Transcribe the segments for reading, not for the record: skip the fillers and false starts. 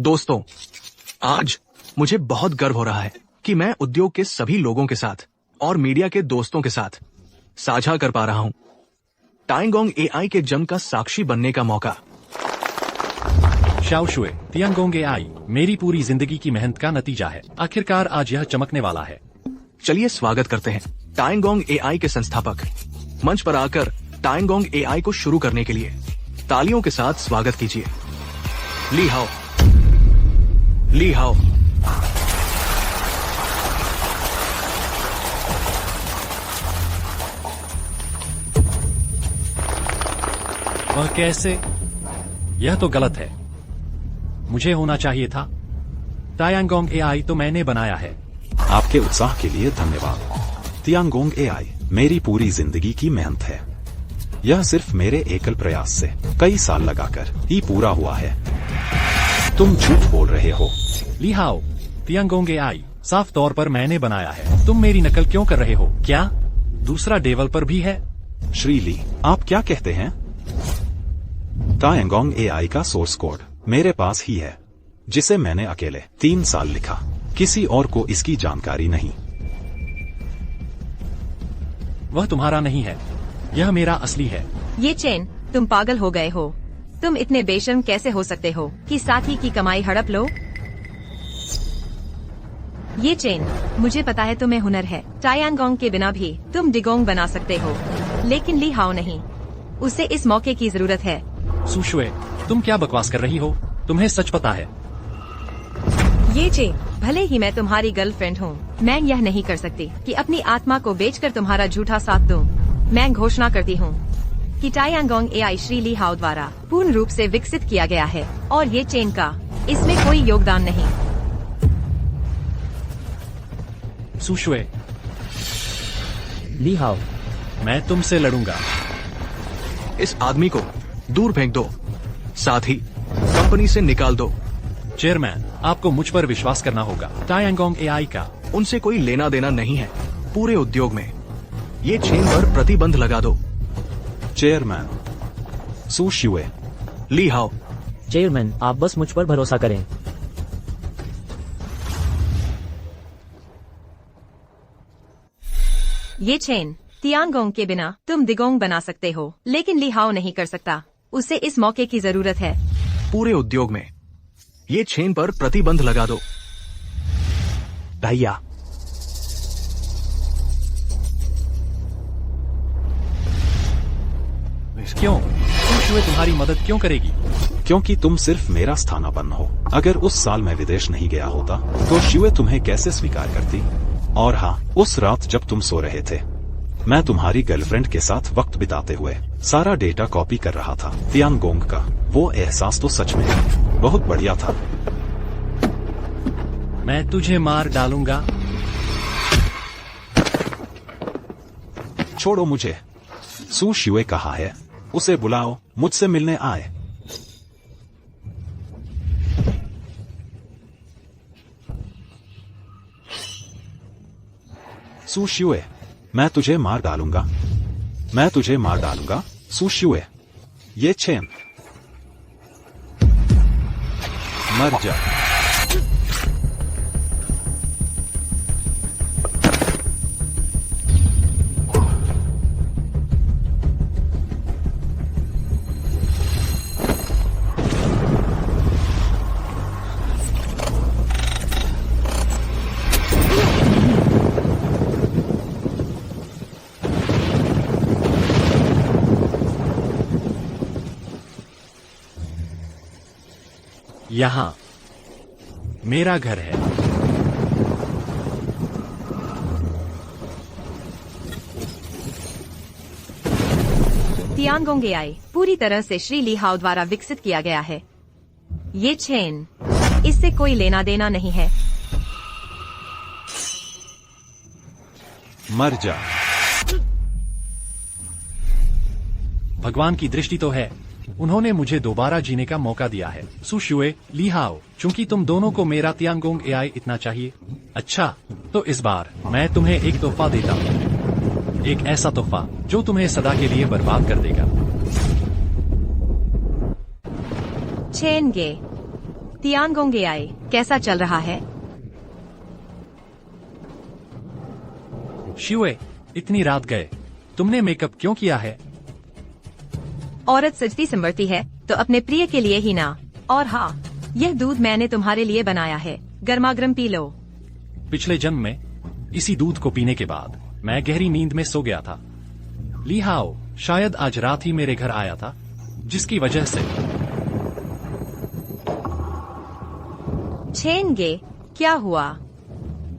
दोस्तों, आज मुझे बहुत गर्व हो रहा है कि मैं उद्योग के सभी लोगों के साथ और मीडिया के दोस्तों के साथ साझा कर पा रहा हूं टाइगोंग एआई के जम का साक्षी बनने का मौका। शाओशुए, टाइगोंग एआई मेरी पूरी जिंदगी की मेहनत का नतीजा है। आखिरकार आज यह चमकने वाला है। चलिए स्वागत करते हैं टाइगोंग एआई के संस्थापक। मंच पर आकर टाइगोंग एआई को शुरू करने के लिए तालियों के साथ स्वागत कीजिए। ली हाओ। ली हाओ। वह कैसे? यह तो गलत है। मुझे होना चाहिए था। टाइगोंग एआई तो मैंने बनाया है। आपके उत्साह के लिए धन्यवाद। टाइगोंग एआई मेरी पूरी जिंदगी की मेहनत है। यह सिर्फ मेरे एकल प्रयास से कई साल लगाकर ही पूरा हुआ है। तुम झूठ बोल रहे हो। ली हाओ, टाइगोंग एआई साफ तौर पर मैंने बनाया है। तुम मेरी नकल क्यों कर रहे हो? क्या दूसरा डेवलपर भी है? श्री ली, आप क्या कहते हैं? टाइगोंग एआई का सोर्स कोड मेरे पास ही है, जिसे मैंने अकेले 3 साल लिखा। किसी और को इसकी जानकारी नहीं। वह तुम्हारा नहीं है, यह मेरा असली है। ये चेन, तुम पागल हो गए हो। तुम इतने बेशर्म कैसे हो सकते हो कि साथी की कमाई हड़प लो? ये चेन, मुझे पता है तुम्हें हुनर है। टाइगोंग के बिना भी तुम डिगोंग बना सकते हो, लेकिन ली हाओ नहीं। उसे इस मौके की जरूरत है। सुशुए, तुम क्या बकवास कर रही हो? तुम्हें सच पता है। ये चेन, भले ही मैं तुम्हारी गर्लफ्रेंड हूँ, मैं यह नहीं कर सकती कि अपनी आत्मा को बेचकर तुम्हारा झूठा साथ दूं। मैं घोषणा करती हूँ कि टाइगोंग एआई श्री ली हाओ द्वारा पूर्ण रूप से विकसित किया गया है और ये चेन का इसमें कोई योगदान नहीं। सुशुए, ली हाओ, मैं तुमसे लड़ूंगा। इस आदमी को दूर फेंक दो, साथ ही कंपनी से निकाल दो। चेयरमैन, आपको मुझ पर विश्वास करना होगा। टाइगोंग एआई का उनसे कोई लेना देना नहीं है। पूरे उद्योग में ये चेन पर प्रतिबंध लगा दो। चेयरमैन सुशुए। ली हाओ, चेयरमैन, आप बस मुझ पर भरोसा करें। ये चेन, टाइगोंग के बिना तुम डिगोंग बना सकते हो, लेकिन ली हाओ नहीं कर सकता। उसे इस मौके की जरूरत है। पूरे उद्योग में ये चेन पर प्रतिबंध लगा दो। भैया, क्यों? सुशुए तुम्हारी मदद क्यों करेगी? क्योंकि तुम सिर्फ मेरा स्थानापन्न हो। अगर उस साल मैं विदेश नहीं गया होता तो शुए तुम्हें कैसे स्वीकार करती? और हाँ, उस रात जब तुम सो रहे थे, मैं तुम्हारी गर्लफ्रेंड के साथ वक्त बिताते हुए सारा डेटा कॉपी कर रहा था। टाइगोंग का वो एहसास तो सच में बहुत बढ़िया था। मैं तुझे मार डालूंगा। छोड़ो मुझे। सुशुए कहाँ है? उसे बुलाओ, मुझसे मिलने आए। सुशुए, मैं तुझे मार डालूंगा। मैं तुझे मार डालूंगा। सुशुए, ये चेन, मर जा। यहाँ मेरा घर है। टाइगोंग एआई पूरी तरह से श्री ली हाओ द्वारा विकसित किया गया है। ये चेन, इससे कोई लेना देना नहीं है। मर जा। भगवान की दृष्टि तो है, उन्होंने मुझे दोबारा जीने का मौका दिया है। सुशुए, ली हाओ, चूंकि तुम दोनों को मेरा टाइगोंग एआई इतना चाहिए, अच्छा, तो इस बार मैं तुम्हें एक तोहफा देता हूँ। एक ऐसा तोहफा जो तुम्हें सदा के लिए बर्बाद कर देगा। चेन गे, तियांगोंग एआई कैसा चल रहा है? शिवे, इतनी रात गए, तुमने मेकअप क्यों किया है? औरत सजती संवरती है तो अपने प्रिय के लिए ही ना। और हाँ, यह दूध मैंने तुम्हारे लिए बनाया है, गर्मागर्म पी लो। पिछले जन्म में इसी दूध को पीने के बाद मैं गहरी नींद में सो गया था। ली हाओ शायद आज रात ही मेरे घर आया था, जिसकी वजह से छेनगे, क्या हुआ?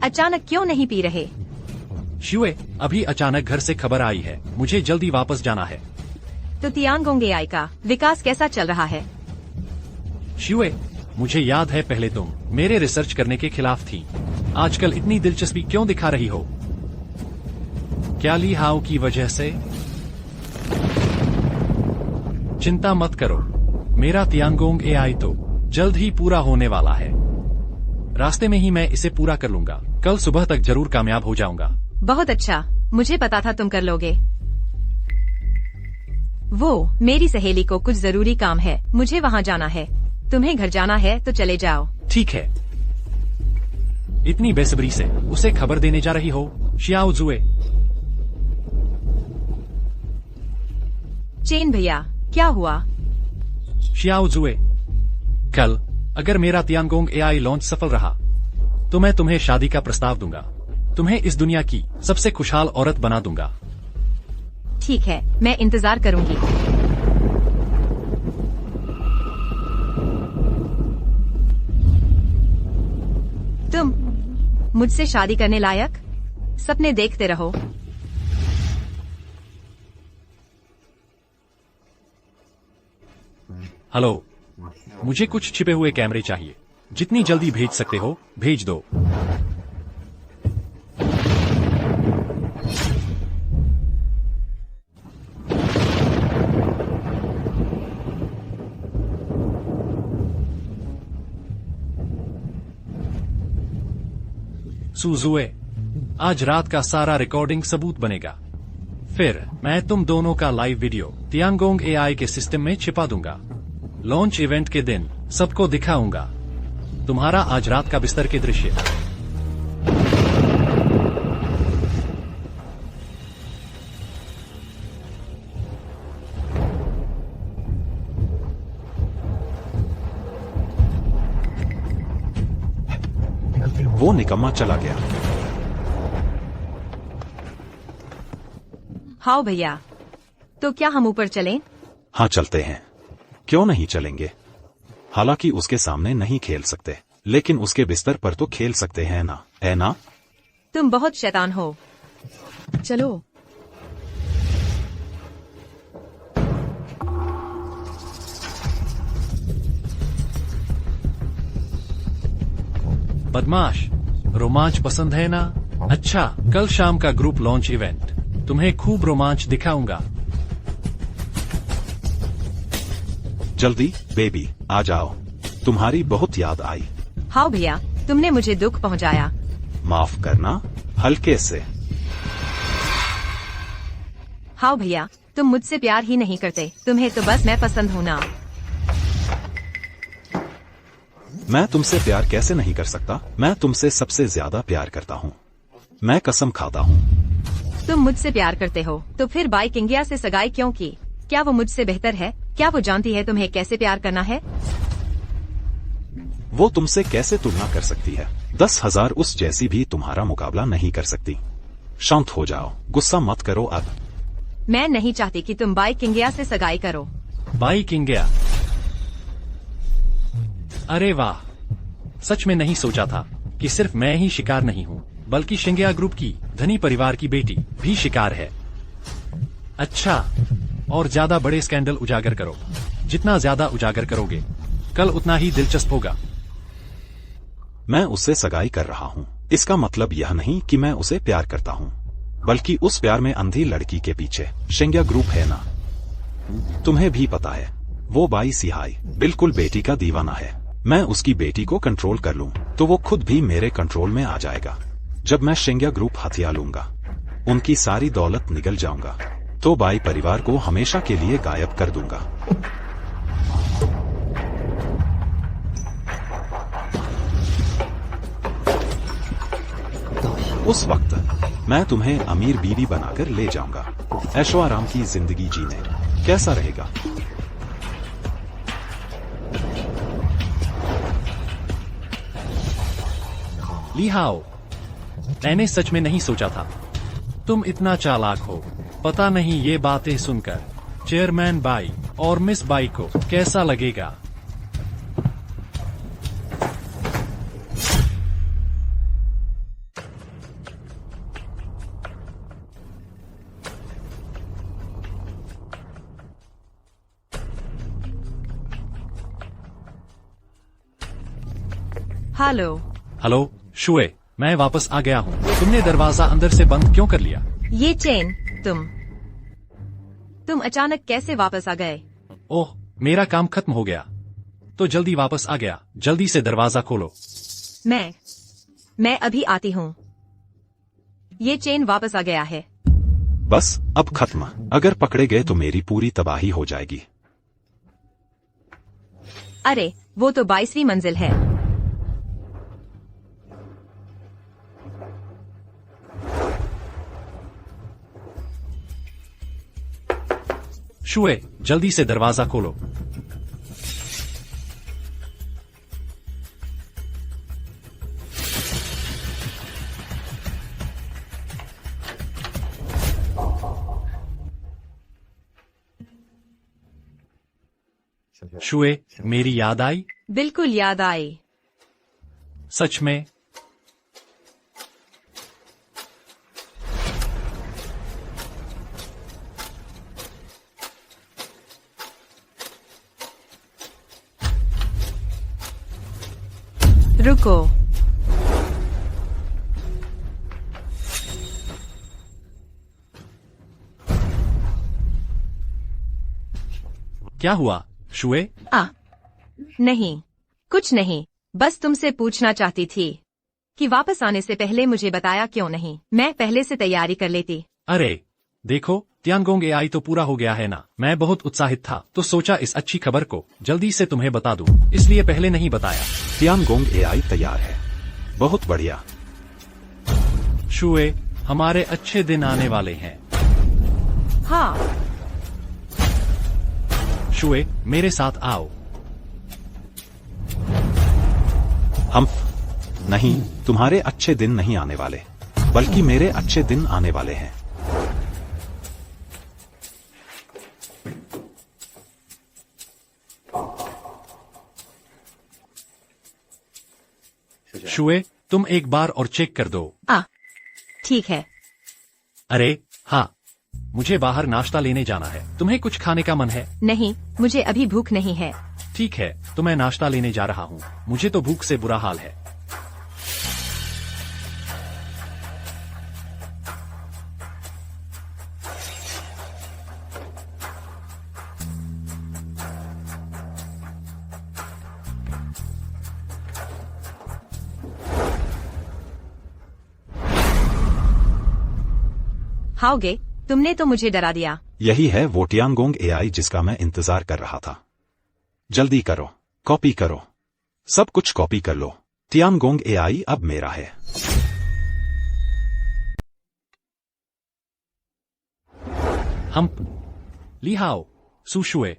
अचानक क्यों नहीं पी रहे? शिवे, अभी अचानक घर से खबर आई है, मुझे जल्दी वापस जाना है। तो तियांगोंग एआई का विकास कैसा चल रहा है? शिवे, मुझे याद है पहले तुम मेरे रिसर्च करने के खिलाफ थी। आजकल इतनी दिलचस्पी क्यों दिखा रही हो? क्या ली हाओ की वजह से? चिंता मत करो, मेरा तियांगोंग एआई तो जल्द ही पूरा होने वाला है। रास्ते में ही मैं इसे पूरा कर लूंगा। कल सुबह तक जरूर कामयाब हो जाऊंगा। बहुत अच्छा, मुझे पता था तुम कर लोगे। वो मेरी सहेली को कुछ जरूरी काम है, मुझे वहाँ जाना है। तुम्हें घर जाना है तो चले जाओ। ठीक है। इतनी बेसब्री से उसे खबर देने जा रही हो, शियाओ जुए? चेन भैया, क्या हुआ? शियाओ जुए, कल अगर मेरा तियांगोंग एआई लॉन्च सफल रहा तो मैं तुम्हें शादी का प्रस्ताव दूंगा। तुम्हें इस दुनिया की सबसे खुशहाल औरत बना दूंगा। ठीक है, मैं इंतजार करूंगी। तुम मुझसे शादी करने लायक सपने देखते रहो। हेलो, मुझे कुछ छिपे हुए कैमरे चाहिए। जितनी जल्दी भेज सकते हो भेज दो। सुजुए, आज रात का सारा रिकॉर्डिंग सबूत बनेगा। फिर मैं तुम दोनों का लाइव वीडियो तियांगोंग एआई के सिस्टम में छिपा दूंगा। लॉन्च इवेंट के दिन सबको दिखाऊंगा तुम्हारा आज रात का बिस्तर के दृश्य। वो निकम्मा चला गया। हाँ भैया, तो क्या हम ऊपर चलें? हाँ चलते हैं, क्यों नहीं चलेंगे। हालांकि उसके सामने नहीं खेल सकते, लेकिन उसके बिस्तर पर तो खेल सकते हैं ना, है ना? तुम बहुत शैतान हो। चलो। बदमाश, रोमांच पसंद है ना? अच्छा, कल शाम का ग्रुप लॉन्च इवेंट, तुम्हें खूब रोमांच दिखाऊंगा। जल्दी बेबी आ जाओ, तुम्हारी बहुत याद आई। हाँ भैया, तुमने मुझे दुख पहुंचाया। माफ करना, हल्के से। हाँ भैया, तुम मुझसे प्यार ही नहीं करते, तुम्हें तो बस मैं पसंद हूँ ना। मैं तुमसे प्यार कैसे नहीं कर सकता? मैं तुमसे सबसे ज्यादा प्यार करता हूँ, मैं कसम खाता हूँ। तुम मुझसे प्यार करते हो तो फिर बाई किंगिया से सगाई क्यों की? क्या वो मुझसे बेहतर है? क्या वो जानती है तुम्हें कैसे प्यार करना है? वो तुमसे कैसे तुलना कर सकती है? 10,000 उस जैसी भी तुम्हारा मुकाबला नहीं कर सकती। शांत हो जाओ, गुस्सा मत करो अब। मैं नहीं चाहती कि तुम बाई किंगिया से सगाई करो। बाई किंगिया? अरे वाह, सच में नहीं सोचा था कि सिर्फ मैं ही शिकार नहीं हूँ, बल्कि शिंगिया ग्रुप की धनी परिवार की बेटी भी शिकार है। अच्छा, और ज्यादा बड़े स्कैंडल उजागर करो। जितना ज्यादा उजागर करोगे, कल उतना ही दिलचस्प होगा। मैं उससे सगाई कर रहा हूँ, इसका मतलब यह नहीं कि मैं उसे प्यार करता हूँ, बल्कि उस प्यार में अंधी लड़की के पीछे शिंगिया ग्रुप है ना। तुम्हें भी पता है, वो बाई सिहाई बिल्कुल बेटी का दीवाना है। मैं उसकी बेटी को कंट्रोल कर लूं, तो वो खुद भी मेरे कंट्रोल में आ जाएगा। जब मैं शिंगिया ग्रुप हथिया लूंगा, उनकी सारी दौलत निगल जाऊंगा, तो बाई परिवार को हमेशा के लिए गायब कर दूंगा। उस वक्त मैं तुम्हें अमीर बीवी बनाकर ले जाऊंगा, ऐशो आराम की जिंदगी जीने। कैसा रहेगा? ली हाओ, मैंने सच में नहीं सोचा था तुम इतना चालाक हो। पता नहीं ये बातें सुनकर चेयरमैन बाई और मिस बाई को कैसा लगेगा। हेलो। हेलो शुए, मैं वापस आ गया हूँ। तुमने दरवाजा अंदर से बंद क्यों कर लिया? ये चेन, तुम अचानक कैसे वापस आ गए? ओह, मेरा काम खत्म हो गया तो जल्दी वापस आ गया। जल्दी से दरवाजा खोलो। मैं अभी आती हूँ। ये चेन वापस आ गया है। बस अब खत्म। अगर पकड़े गए तो मेरी पूरी तबाही हो जाएगी। अरे वो तो 22वीं मंजिल है। शुए, जल्दी से दरवाजा खोलो। शुए, मेरी याद आई? बिल्कुल याद आई। सच में? रुको। क्या हुआ शुए? नहीं, कुछ नहीं। बस तुमसे पूछना चाहती थी कि वापस आने से पहले मुझे बताया क्यों नहीं? मैं पहले से तैयारी कर लेती। अरे देखो, तियानगोंग एआई तो पूरा हो गया है ना। मैं बहुत उत्साहित था तो सोचा इस अच्छी खबर को जल्दी से तुम्हें बता दूं, इसलिए पहले नहीं बताया। तियानगोंग एआई तैयार है। बहुत बढ़िया। शुए, हमारे अच्छे दिन आने वाले हैं। हाँ। शुए, मेरे साथ आओ। हम नहीं, तुम्हारे अच्छे दिन नहीं आने वाले, बल्कि मेरे अच्छे दिन आने वाले हैं। शुए, तुम एक बार और चेक कर दो। ठीक है। अरे हाँ, मुझे बाहर नाश्ता लेने जाना है। तुम्हें कुछ खाने का मन है? नहीं, मुझे अभी भूख नहीं है। ठीक है, तो मैं नाश्ता लेने जा रहा हूँ। मुझे तो भूख से बुरा हाल है। हाओगे, तुमने तो मुझे डरा दिया। यही है वो तियानगोंग एआई जिसका मैं इंतजार कर रहा था। जल्दी करो, कॉपी करो, सब कुछ कॉपी कर लो। तियानगोंग एआई अब मेरा है। हम लिहाओ, सुशुए,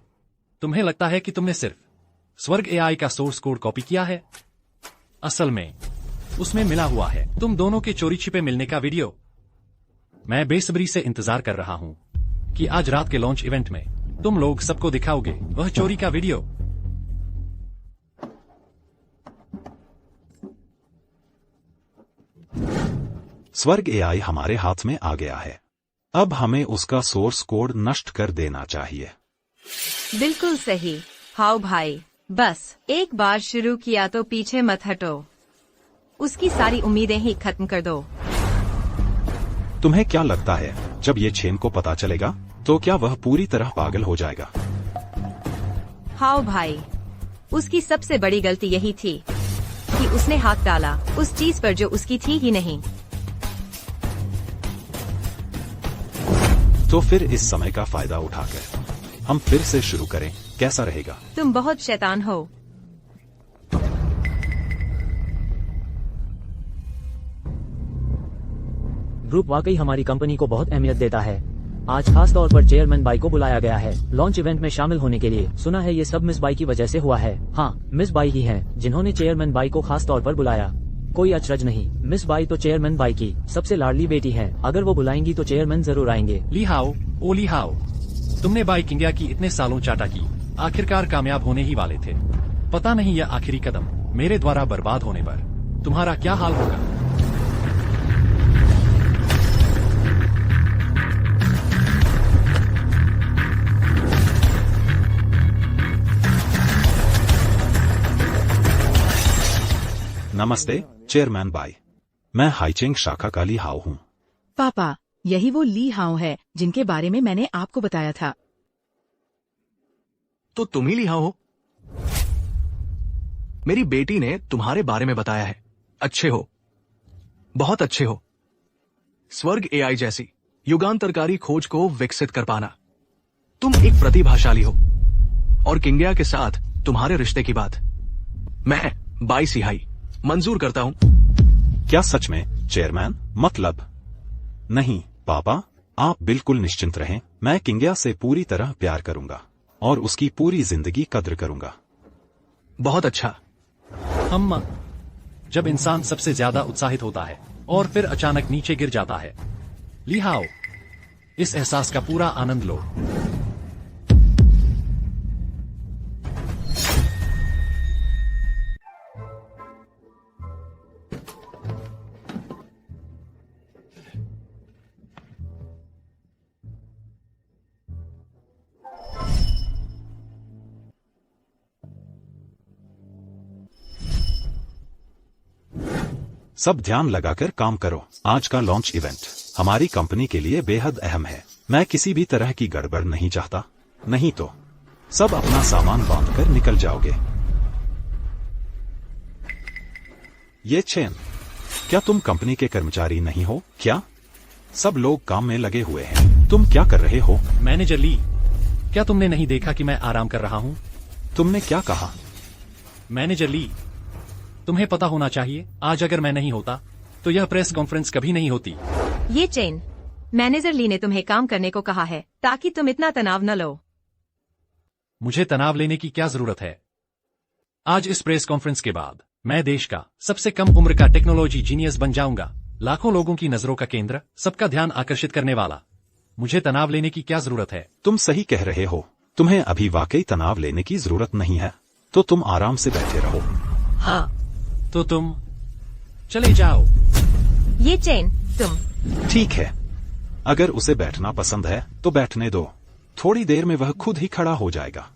तुम्हें लगता है कि तुमने सिर्फ स्वर्ग एआई का सोर्स कोड कॉपी किया है? असल में उसमें मिला हुआ है तुम दोनों के चोरी छिपे मिलने का वीडियो। मैं बेसब्री से इंतजार कर रहा हूं कि आज रात के लॉन्च इवेंट में तुम लोग सबको दिखाओगे वह चोरी का वीडियो। स्वर्ग एआई हमारे हाथ में आ गया है। अब हमें उसका सोर्स कोड नष्ट कर देना चाहिए। बिल्कुल सही। हाओ भाई, बस एक बार शुरू किया तो पीछे मत हटो। उसकी सारी उम्मीदें ही खत्म कर दो। तुम्हें क्या लगता है, जब ये चेन को पता चलेगा तो क्या वह पूरी तरह पागल हो जाएगा? हाओ भाई, उसकी सबसे बड़ी गलती यही थी कि उसने हाथ डाला उस चीज पर जो उसकी थी ही नहीं। तो फिर इस समय का फायदा उठाकर हम फिर से शुरू करें, कैसा रहेगा? तुम बहुत शैतान हो। ग्रुप वाकई हमारी कंपनी को बहुत अहमियत देता है। आज खास तौर पर चेयरमैन बाई को बुलाया गया है लॉन्च इवेंट में शामिल होने के लिए। सुना है ये सब मिस बाई की वजह से हुआ है। हाँ, मिस बाई ही हैं जिन्होंने चेयरमैन बाई को खास तौर पर बुलाया। कोई अचरज नहीं, मिस बाई तो चेयरमैन बाई की सबसे लाडली बेटी है। अगर वो बुलाएंगी तो चेयरमैन जरूर आएंगे। ली हाओ, ओ ली हाओ, तुमने बाई किंग्या की इतने सालों चाटा की, आखिरकार कामयाब होने ही वाले थे। पता नहीं यह आखिरी कदम मेरे द्वारा बर्बाद होने पर तुम्हारा क्या हाल होगा। नमस्ते चेयरमैन बाई, मैं हाईचेंग शाखा का ली हाओ हूँ। पापा, यही वो ली हाओ है जिनके बारे में मैंने आपको बताया था। तो तुम ही लिहाओ हो। मेरी बेटी ने तुम्हारे बारे में बताया है। अच्छे हो, बहुत अच्छे हो। स्वर्ग एआई जैसी युगांतरकारी खोज को विकसित कर पाना। तुम एक प्रतिभाशाली हो। और किंग्या के साथ तुम्हारे रिश्ते की बात मैं बाई सिहाई मंजूर करता हूं। क्या सच में चेयरमैन? मतलब नहीं पापा, आप बिल्कुल निश्चिंत रहें। मैं किंग्या से पूरी तरह प्यार करूंगा और उसकी पूरी जिंदगी कद्र करूंगा। बहुत अच्छा। हम जब इंसान सबसे ज्यादा उत्साहित होता है और फिर अचानक नीचे गिर जाता है। ली हाओ, इस एहसास का पूरा आनंद लो। सब ध्यान लगाकर काम करो। आज का लॉन्च इवेंट हमारी कंपनी के लिए बेहद अहम है। मैं किसी भी तरह की गड़बड़ नहीं चाहता, नहीं तो सब अपना सामान बांधकर निकल जाओगे। ये चेन, क्या तुम कंपनी के कर्मचारी नहीं हो क्या? सब लोग काम में लगे हुए हैं। तुम क्या कर रहे हो? मैनेजर ली, क्या तुमने नहीं देखा कि मैं आराम कर रहा हूं? तुमने क्या कहा? मैनेजर ली, तुम्हें पता होना चाहिए, आज अगर मैं नहीं होता तो यह प्रेस कॉन्फ्रेंस कभी नहीं होती। ये चेन, मैनेजर ली ने तुम्हें काम करने को कहा है ताकि तुम इतना तनाव न लो। मुझे तनाव लेने की क्या जरूरत है? आज इस प्रेस कॉन्फ्रेंस के बाद मैं देश का सबसे कम उम्र का टेक्नोलॉजी जीनियस बन जाऊंगा। लाखों लोगों की नजरों का केंद्र, सबका ध्यान आकर्षित करने वाला। मुझे तनाव लेने की क्या जरूरत है? तुम सही कह रहे हो। तुम्हें अभी वाकई तनाव लेने की जरूरत नहीं है, तो तुम आराम से बैठे रहो। हाँ, तो तुम चले जाओ। ये चेन, तुम। ठीक है, अगर उसे बैठना पसंद है तो बैठने दो। थोड़ी देर में वह खुद ही खड़ा हो जाएगा।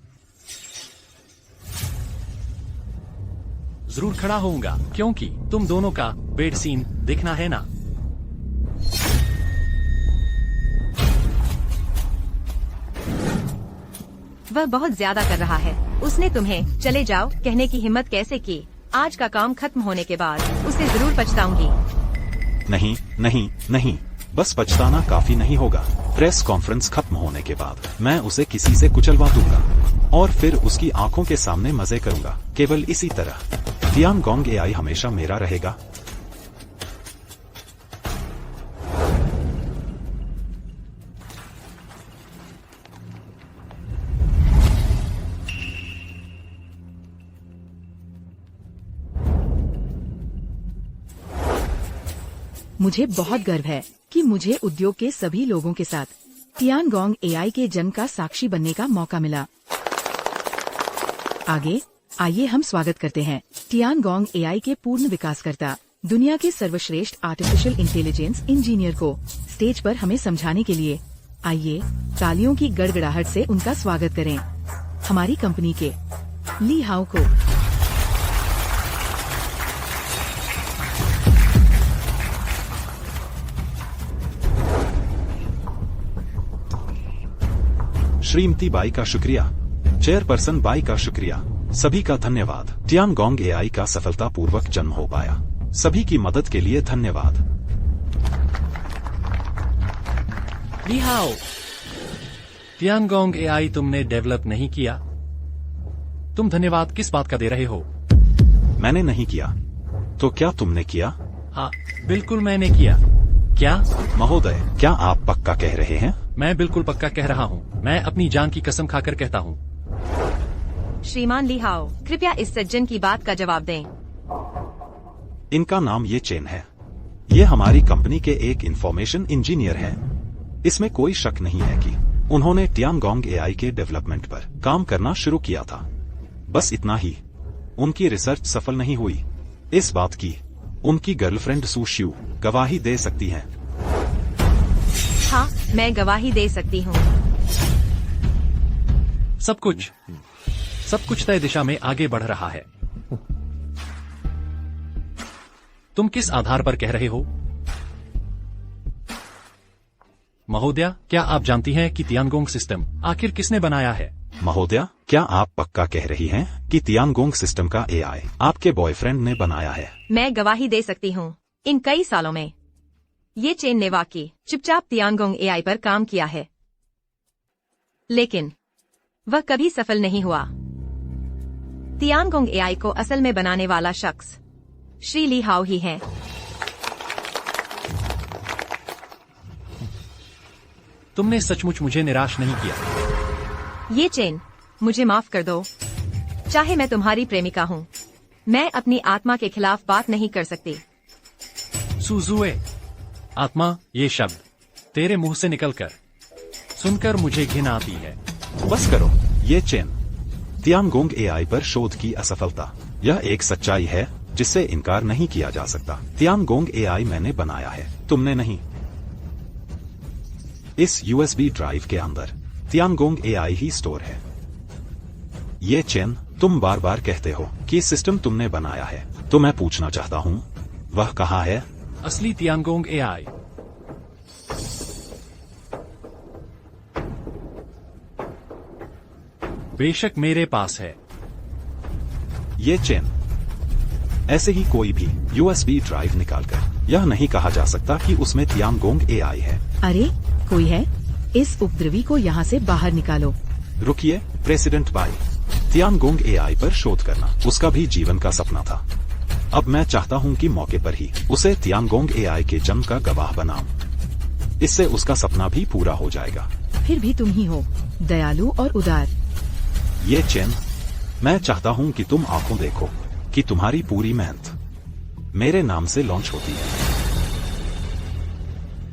जरूर खड़ा होऊंगा, क्योंकि तुम दोनों का बेड सीन देखना है ना। वह बहुत ज्यादा कर रहा है। उसने तुम्हें चले जाओ कहने की हिम्मत कैसे की? आज का काम खत्म होने के बाद उसे जरूर पछताऊंगी। नहीं नहीं नहीं, बस पछताना काफी नहीं होगा। प्रेस कॉन्फ्रेंस खत्म होने के बाद मैं उसे किसी से कुचलवा दूंगा और फिर उसकी आंखों के सामने मजे करूंगा। केवल इसी तरह टियानगोंग एआई हमेशा मेरा रहेगा। मुझे बहुत गर्व है कि मुझे उद्योग के सभी लोगों के साथ टियानगोंग एआई के जन्म का साक्षी बनने का मौका मिला। आगे आइए हम स्वागत करते हैं टियानगोंग एआई के पूर्ण विकासकर्ता, दुनिया के सर्वश्रेष्ठ आर्टिफिशियल इंटेलिजेंस इंजीनियर को स्टेज पर हमें समझाने के लिए। आइए तालियों की गड़गड़ाहट से उनका स्वागत करें। हमारी कंपनी के ली हाओ को। श्रीमती बाई का शुक्रिया, चेयरपर्सन बाई का शुक्रिया, सभी का धन्यवाद। टियानगोंग एआई का सफलतापूर्वक जन्म हो पाया। सभी की मदद के लिए धन्यवाद। ली हाओ, टियानगोंग एआई तुमने डेवलप नहीं किया। तुम धन्यवाद किस बात का दे रहे हो? मैंने नहीं किया, तो क्या तुमने किया? हाँ, बिल्कुल मैंने किया। क्या? महोदय, क्या आप पक्का कह रहे हैं? मैं बिल्कुल पक्का कह रहा हूँ। मैं अपनी जान की कसम खाकर कहता हूँ। श्रीमान ली हाओ, कृपया इस सज्जन की बात का जवाब दें। इनका नाम ये चेन है। ये हमारी कंपनी के एक इंफॉर्मेशन इंजीनियर हैं। इसमें कोई शक नहीं है कि उन्होंने टियानगोंग एआई के डेवलपमेंट पर काम करना शुरू किया था। बस इतना ही। उनकी रिसर्च सफल नहीं हुई। इस बात की उनकी गर्लफ्रेंड सू श्यू गवाही दे सकती है। हाँ, मैं गवाही दे सकती हूँ। सब कुछ तय दिशा में आगे बढ़ रहा है। तुम किस आधार पर कह रहे हो? महोदया, क्या आप जानती हैं कि तियानगोंग सिस्टम आखिर किसने बनाया है? महोदया, क्या आप पक्का कह रही हैं कि तियानगोंग सिस्टम का एआई आपके बॉयफ्रेंड ने बनाया है? मैं गवाही दे सकती हूँ। इन कई सालों में ये चेन ने वाकई चुपचाप तियानगोंग एआई पर काम किया है, लेकिन वह कभी सफल नहीं हुआ। तियानगोंग एआई को असल में बनाने वाला शख्स श्री ली हाओ ही है। तुमने सचमुच मुझे निराश नहीं किया। ये चेन, मुझे माफ कर दो। चाहे मैं तुम्हारी प्रेमिका हूँ, मैं अपनी आत्मा के खिलाफ बात नहीं कर सकती। सुजुए, आत्मा, ये शब्द तेरे मुंह से निकलकर सुनकर मुझे घिन आती है। बस करो। ये चेन, तियानगोंग एआई पर शोध की असफलता, यह एक सच्चाई है जिससे इनकार नहीं किया जा सकता। तियानगोंग एआई मैंने बनाया है, तुमने नहीं। इस यूएसबी ड्राइव के अंदर तियानगोंग एआई ही स्टोर है। ये चेन, तुम बार बार कहते हो कि सिस्टम तुमने बनाया है, तो मैं पूछना चाहता हूँ, वह कहाँ है? असली तियानगोंग एआई। बेशक मेरे पास है। ये चेन, ऐसे ही कोई भी यूएसबी ड्राइव निकालकर यह नहीं कहा जा सकता कि उसमें तियानगोंग एआई है। अरे, कोई है? इस उपद्रवी को यहाँ से बाहर निकालो। रुकिए, प्रेसिडेंट बाई, तियानगोंग एआई पर शोध करना उसका भी जीवन का सपना था। अब मैं चाहता हूँ कि मौके पर ही उसे तियानगोंग एआई के जन्म का गवाह बनाऊं। इससे उसका सपना भी पूरा हो जाएगा। फिर भी तुम ही हो, दयालु और उदार। ये चेन, मैं चाहता हूँ कि तुम आंखों देखो कि तुम्हारी पूरी मेहनत मेरे नाम से लॉन्च होती है।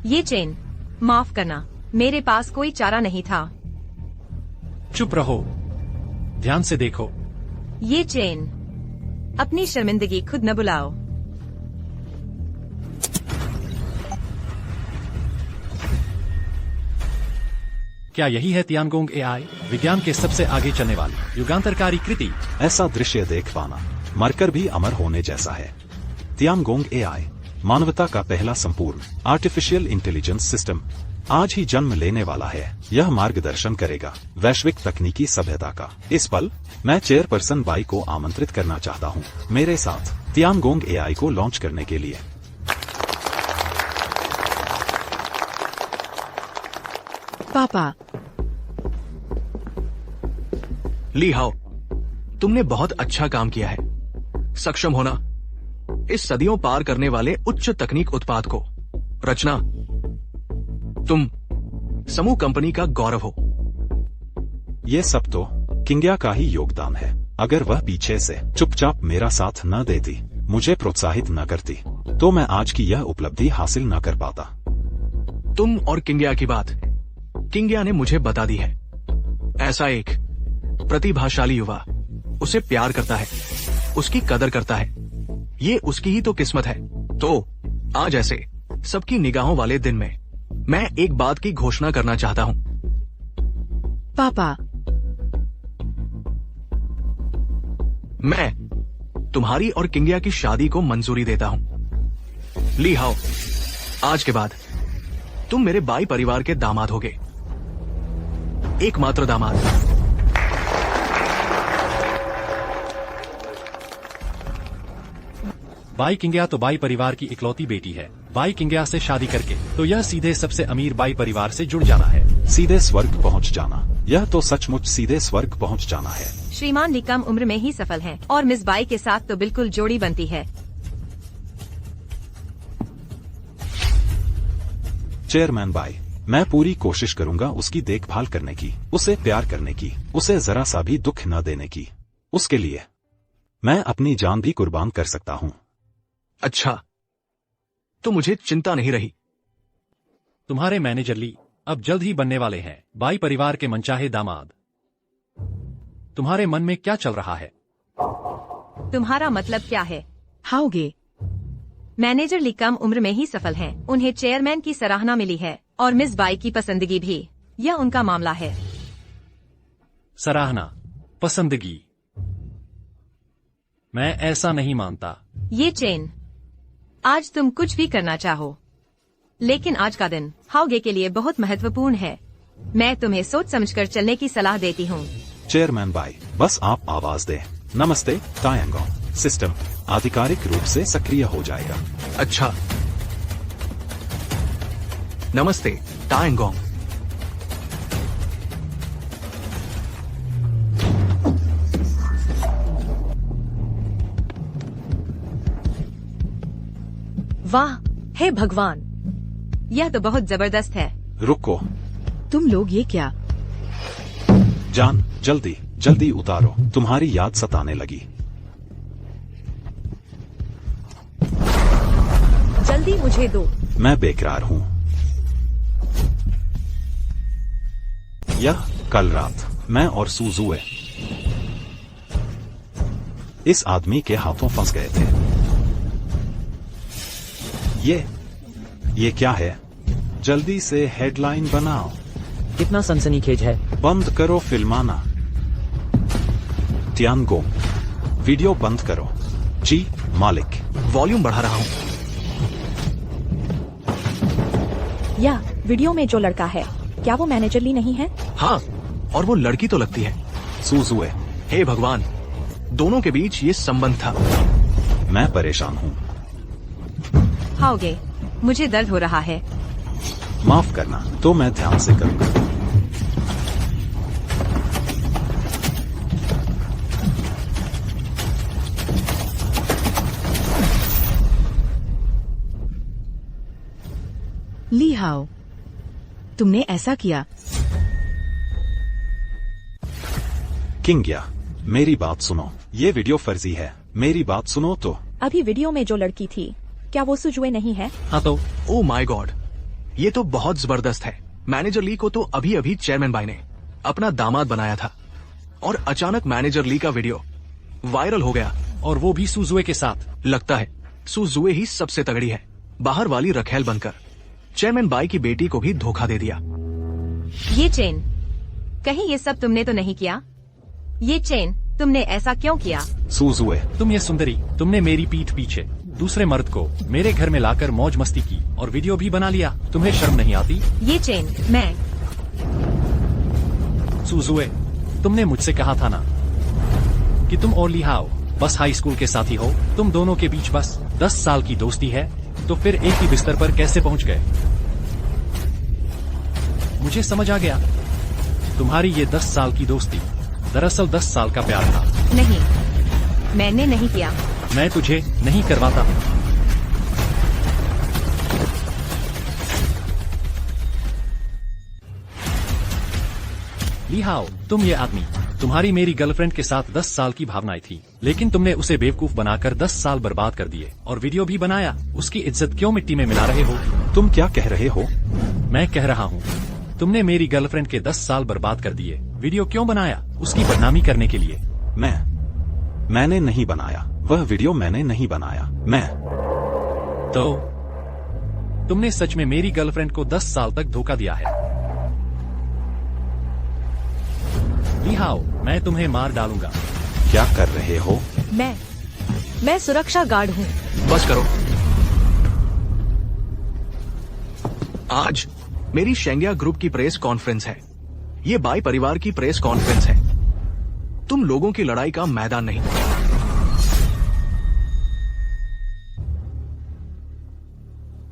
ये चेन, माफ करना, मेरे पास कोई चारा नहीं था। चुप रहो, ध्यान से देखो। ये चेन, अपनी शर्मिंदगी खुद न बुलाओ। क्या यही है तियानगोंग एआई, विज्ञान के सबसे आगे चलने वाली युगांतरकारी कृति? ऐसा दृश्य देख पाना मरकर भी अमर होने जैसा है। तियानगोंग एआई मानवता का पहला संपूर्ण आर्टिफिशियल इंटेलिजेंस सिस्टम आज ही जन्म लेने वाला है। यह मार्गदर्शन करेगा वैश्विक तकनीकी सभ्यता का। इस पल मैं चेयरपर्सन बाई को आमंत्रित करना चाहता हूँ मेरे साथ तियानगोंग एआई को लॉन्च करने के लिए। पापा, ली हाओ, तुमने बहुत अच्छा काम किया है। सक्षम होना इस सदियों पार करने वाले उच्च तकनीक उत्पाद को। रचना, तुम समूह कंपनी का गौरव हो। ये सब तो किंग्या का ही योगदान है। अगर वह पीछे से चुपचाप मेरा साथ न देती, मुझे प्रोत्साहित न करती, तो मैं आज की यह उपलब्धि हासिल न कर पाता। तुम और किंग्या की बात किंग्या ने मुझे बता दी है। ऐसा एक प्रतिभाशाली युवा उसे प्यार करता है, उसकी कदर करता है। ये उसकी ही तो किस्मत है। तो आज ऐसे सबकी निगाहों वाले दिन में मैं एक बात की घोषणा करना चाहता हूं। पापा, मैं तुम्हारी और किंग्या की शादी को मंजूरी देता हूं। ली हाओ, आज के बाद तुम मेरे बाई परिवार के दामाद होगे, एकमात्र दामाद। बाई किंग्या तो बाई परिवार की इकलौती बेटी है। बाई किंग्या से शादी करके तो यह सीधे सबसे अमीर बाई परिवार से जुड़ जाना है। सीधे स्वर्ग पहुंच जाना, यह तो सचमुच सीधे स्वर्ग पहुंच जाना है। श्रीमान ली कम उम्र में ही सफल हैं और मिस बाई के साथ तो बिल्कुल जोड़ी बनती है। चेयरमैन भाई, मैं पूरी कोशिश करूंगा उसकी देखभाल करने की, उसे प्यार करने की, उसे जरा सा भी दुख न देने की। उसके लिए मैं अपनी जान भी कुर्बान कर सकता हूं। अच्छा, तो मुझे चिंता नहीं रही। तुम्हारे मैनेजर ली अब जल्द ही बनने वाले हैं बाई परिवार के मनचाहे दामाद। तुम्हारे मन में क्या चल रहा है? तुम्हारा मतलब क्या है? हाओगे। मैनेजर ली कम उम्र में ही सफल हैं। उन्हें चेयरमैन की सराहना मिली है और मिस बाई की पसंदगी भी। यह उनका मामला है। सराहना, पसंदगी? मैं ऐसा नहीं मानता। ये चेन, आज तुम कुछ भी करना चाहो, लेकिन आज का दिन हाओगे के लिए बहुत महत्वपूर्ण है। मैं तुम्हें सोच समझकर चलने की सलाह देती हूँ। चेयरमैन भाई, बस आप आवाज दें। नमस्ते टायंगोंग। सिस्टम आधिकारिक रूप से सक्रिय हो जाएगा। अच्छा, नमस्ते टायंगोंग। वाह, हे भगवान, यह तो बहुत जबरदस्त है। रुको तुम लोग ये क्या? जान, जल्दी जल्दी उतारो, तुम्हारी याद सताने लगी। जल्दी मुझे दो। मैं बेकरार हूं। यह कल रात मैं और सुजुए इस आदमी के हाथों फंस गए थे। ये क्या है? जल्दी से हेडलाइन बनाओ। कितना सनसनीखेज है। बंद करो फिल्माना। टियानगोंग, वीडियो बंद करो। जी मालिक। वॉल्यूम बढ़ा रहा हूँ। या वीडियो में जो लड़का है, क्या वो मैनेजर ली नहीं है? हाँ, और वो लड़की तो लगती है। सुजुए, हे भगवान, दोनों के बीच ये संबंध था। मैं परेशान हूँ। हाओगे, मुझे दर्द हो रहा है। माफ करना, तो मैं ध्यान से करूंगा। ली हाओ, तुमने ऐसा किया? किंग्या, मेरी बात सुनो। ये वीडियो फर्जी है। मेरी बात सुनो तो। अभी वीडियो में जो लड़की थी, क्या वो सुजुए नहीं है? हाँ तो ओ माय गॉड, ये तो बहुत जबरदस्त है। मैनेजर ली को तो अभी अभी चेयरमैन भाई ने अपना दामाद बनाया था और अचानक मैनेजर ली का वीडियो वायरल हो गया। और वो भी सुजुए के साथ। लगता है सुजुए ही सबसे तगड़ी है। बाहर वाली रखेल बनकर चेयरमैन बाई की बेटी को भी धोखा दे दिया। ये चेन, कहीं ये सब तुमने तो नहीं किया? ये चेन, तुमने ऐसा क्यों किया? सुजुए, तुम ये सुंदरी, तुमने मेरी पीठ पीछे दूसरे मर्द को मेरे घर में लाकर मौज मस्ती की और वीडियो भी बना लिया। तुम्हें शर्म नहीं आती? ये चेन, मैं। सुजुए, तुमने मुझसे कहा था ना कि तुम और ली हाओ बस हाई स्कूल के साथी हो। तुम दोनों के बीच बस 10 साल की दोस्ती है, तो फिर एक ही बिस्तर पर कैसे पहुंच गए? मुझे समझ आ गया। तुम्हारी ये 10 साल की दोस्ती दरअसल 10 साल का प्यार था। नहीं, मैंने नहीं किया। मैं तुझे नहीं करवाता। ली हाओ, तुम ये आदमी, तुम्हारी मेरी गर्लफ्रेंड के साथ 10 साल की भावनाएं थी, लेकिन तुमने उसे बेवकूफ बनाकर 10 साल बर्बाद कर दिए और वीडियो भी बनाया। उसकी इज्जत क्यों मिट्टी में मिला रहे हो? तुम क्या कह रहे हो? मैं कह रहा हूँ, तुमने मेरी गर्लफ्रेंड के 10 साल बर्बाद कर दिए। वीडियो क्यों बनाया? उसकी बदनामी करने के लिए। मैंने नहीं बनाया। वह वीडियो मैंने नहीं बनाया। तो तुमने सच में मेरी गर्लफ्रेंड को 10 साल तक धोखा दिया है। ली हाओ, मैं तुम्हें मार डालूंगा। क्या कर रहे हो? मैं सुरक्षा गार्ड हूँ। बस करो। आज मेरी शेंगिया ग्रुप की प्रेस कॉन्फ्रेंस है। ये बाई परिवार की प्रेस कॉन्फ्रेंस है। तुम लोगों की लड़ाई का मैदान नहीं।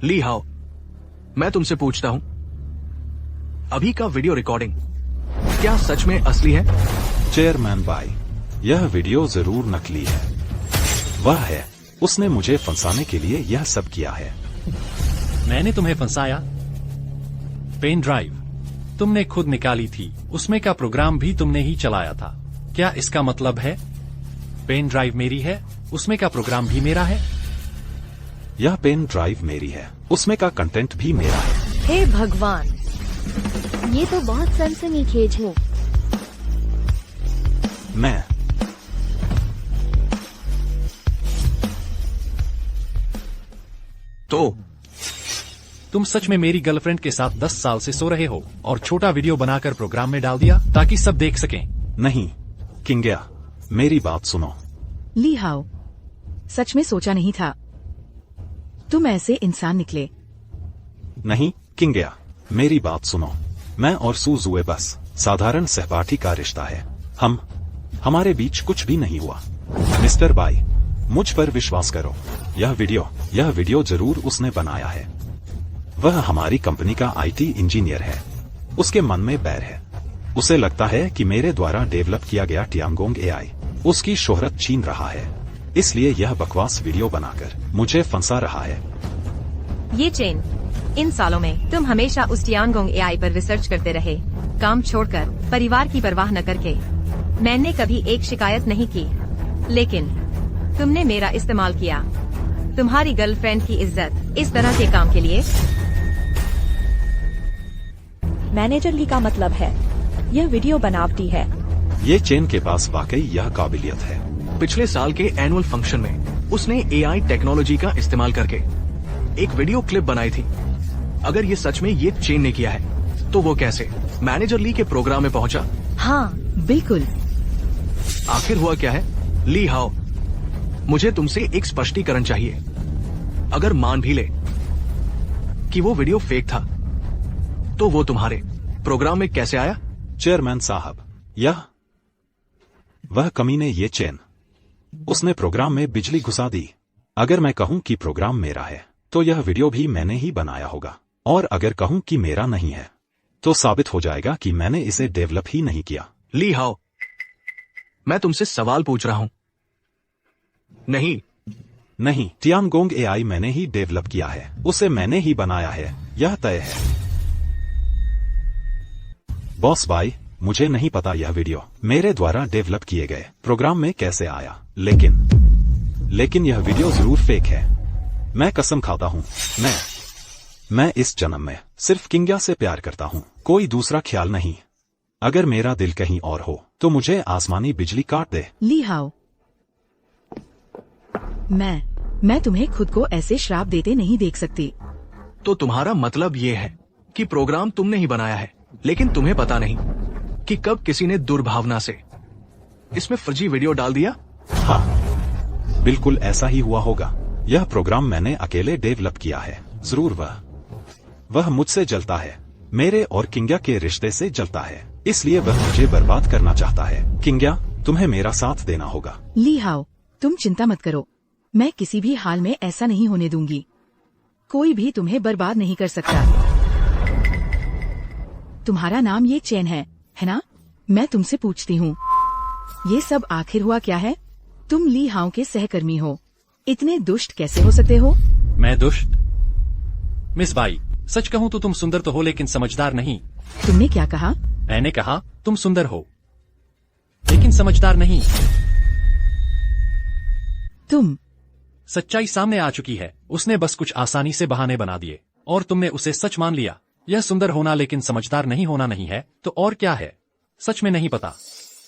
ली हाओ, मैं तुमसे पूछता हूं, अभी का वीडियो रिकॉर्डिंग क्या सच में असली है? चेयरमैन भाई, यह वीडियो जरूर नकली है। वह है, उसने मुझे फंसाने के लिए यह सब किया है। मैंने तुम्हें फंसाया? पेन ड्राइव तुमने खुद निकाली थी, उसमें का प्रोग्राम भी तुमने ही चलाया था। क्या इसका मतलब है पेन ड्राइव मेरी है, उसमें का प्रोग्राम भी मेरा है? यह पेन ड्राइव मेरी है, उसमें का कंटेंट भी मेरा है। हे भगवान, ये तो बहुत सनसनीखेज है। मैं तो तुम सच में मेरी गर्लफ्रेंड के साथ 10 साल से सो रहे हो और छोटा वीडियो बनाकर प्रोग्राम में डाल दिया ताकि सब देख सकें? नहीं किंग्या, मेरी बात सुनो। ली हाओ, सच में सोचा नहीं था तुम ऐसे इंसान निकले। नहीं किंग्या, मेरी बात सुनो। मैं और सुजुए बस साधारण सहपाठी का रिश्ता है। हमारे बीच कुछ भी नहीं हुआ। मिस्टर बाई, मुझ पर विश्वास करो। यह वीडियो जरूर उसने बनाया है। वह हमारी कंपनी का आईटी इंजीनियर है। उसके मन में बैर है। उसे लगता है कि मेरे द्वारा डेवलप किया गया टियांगोंग एआई उसकी शोहरत छीन रहा है, इसलिए यह बकवास वीडियो बनाकर मुझे फंसा रहा है। ये चेन, इन सालों में तुम हमेशा उस टियांगोंग एआई पर रिसर्च करते रहे, काम छोड़कर, परिवार की परवाह न करके। मैंने कभी एक शिकायत नहीं की, लेकिन तुमने मेरा इस्तेमाल किया तुम्हारी गर्लफ्रेंड की इज्जत इस तरह के काम के लिए। मैनेजर ली का मतलब है यह वीडियो बनावटी है। ये चेन के पास वाकई यह काबिलियत है। पिछले साल के एनुअल फंक्शन में उसने एआई टेक्नोलॉजी का इस्तेमाल करके एक वीडियो क्लिप बनाई थी। अगर ये सच में ये चेन ने किया है तो वो कैसे मैनेजर ली के प्रोग्राम में पहुंचा? हाँ बिल्कुल। आखिर हुआ क्या है? ली हाओ, मुझे तुमसे एक स्पष्टीकरण चाहिए। अगर मान भी ले कि वो वीडियो फेक था, तो वो तुम्हारे प्रोग्राम में कैसे आया? चेयरमैन साहब, वह कमीने ये चेन उसने प्रोग्राम में बिजली घुसा दी। अगर मैं कहूं कि प्रोग्राम मेरा है तो यह वीडियो भी मैंने ही बनाया होगा, और अगर कहूं कि मेरा नहीं है तो साबित हो जाएगा कि मैंने इसे डेवलप ही नहीं किया। ली हाओ, मैं तुमसे सवाल पूछ रहा हूं। नहीं, टियांगोंग एआई मैंने ही डेवलप किया है, उसे मैंने ही बनाया है, यह तय है। बॉस भाई, मुझे नहीं पता यह वीडियो मेरे द्वारा डेवलप किए गए प्रोग्राम में कैसे आया, लेकिन यह वीडियो जरूर फेक है। मैं कसम खाता हूं, मैं इस जन्म में सिर्फ किंग्या से प्यार करता हूं, कोई दूसरा ख्याल नहीं। अगर मेरा दिल कहीं और हो तो मुझे आसमानी बिजली काट दे। ली हाओ, मैं तुम्हें खुद को ऐसे श्राप देते नहीं देख सकती। तो तुम्हारा मतलब ये है कि प्रोग्राम तुमने ही बनाया है, लेकिन तुम्हें पता नहीं कि कब किसी ने दुर्भावना से इसमें फर्जी वीडियो डाल दिया? हाँ, बिल्कुल ऐसा ही हुआ होगा। यह प्रोग्राम मैंने अकेले डेवलप किया है। जरूर वह मुझसे जलता है, मेरे और किंग्या के रिश्ते से जलता है, इसलिए वह मुझे बर्बाद करना चाहता है। किंग्या, तुम्हें मेरा साथ देना होगा। ली हाओ, तुम चिंता मत करो, मैं किसी भी हाल में ऐसा नहीं होने दूंगी। कोई भी तुम्हें बर्बाद नहीं कर सकता। तुम्हारा नाम ये चेन है ना? मैं तुमसे पूछती हूँ, ये सब आखिर हुआ क्या है? तुम ली हाओ के सहकर्मी हो, इतने दुष्ट कैसे हो सकते हो? मैं दुष्ट? मिस बाई, सच कहूं तो तुम सुंदर तो हो लेकिन समझदार नहीं। तुमने क्या कहा? मैंने कहा तुम सुंदर हो लेकिन समझदार नहीं। तुम सच्चाई सामने आ चुकी है। उसने बस कुछ आसानी से बहाने बना दिए और तुमने उसे सच मान लिया। यह सुंदर होना लेकिन समझदार नहीं होना नहीं है तो और क्या है? सच में नहीं पता।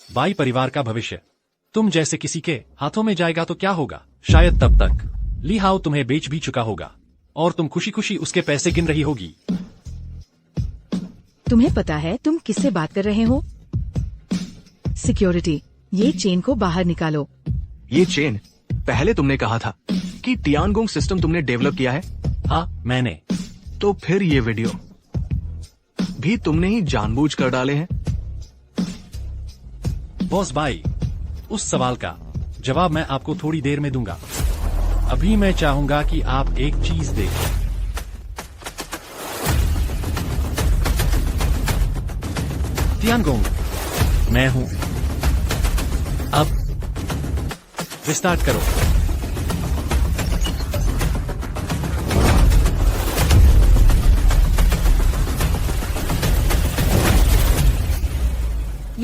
बाई परिवार का भविष्य तुम जैसे किसी के हाथों में जाएगा तो क्या होगा? शायद तब तक ली हाओ तुम्हें बेच भी चुका होगा और तुम खुशी खुशी उसके पैसे गिन रही होगी। तुम्हें पता है तुम किससे बात कर रहे हो? सिक्योरिटी, ये चेन को बाहर निकालो। ये चेन, पहले तुमने कहा था कि टियांगोंग सिस्टम तुमने डेवलप किया है। हाँ, मैंने। तो फिर ये वीडियो भी तुमने ही जानबूझ कर डाले हैं? बॉस बाई, उस सवाल का जवाब मैं आपको थोड़ी देर में दूंगा। अभी मैं चाहूंगा कि आप एक चीज देखें। टियांगोंग, मैं हूं। अब रिस्टार्ट करो।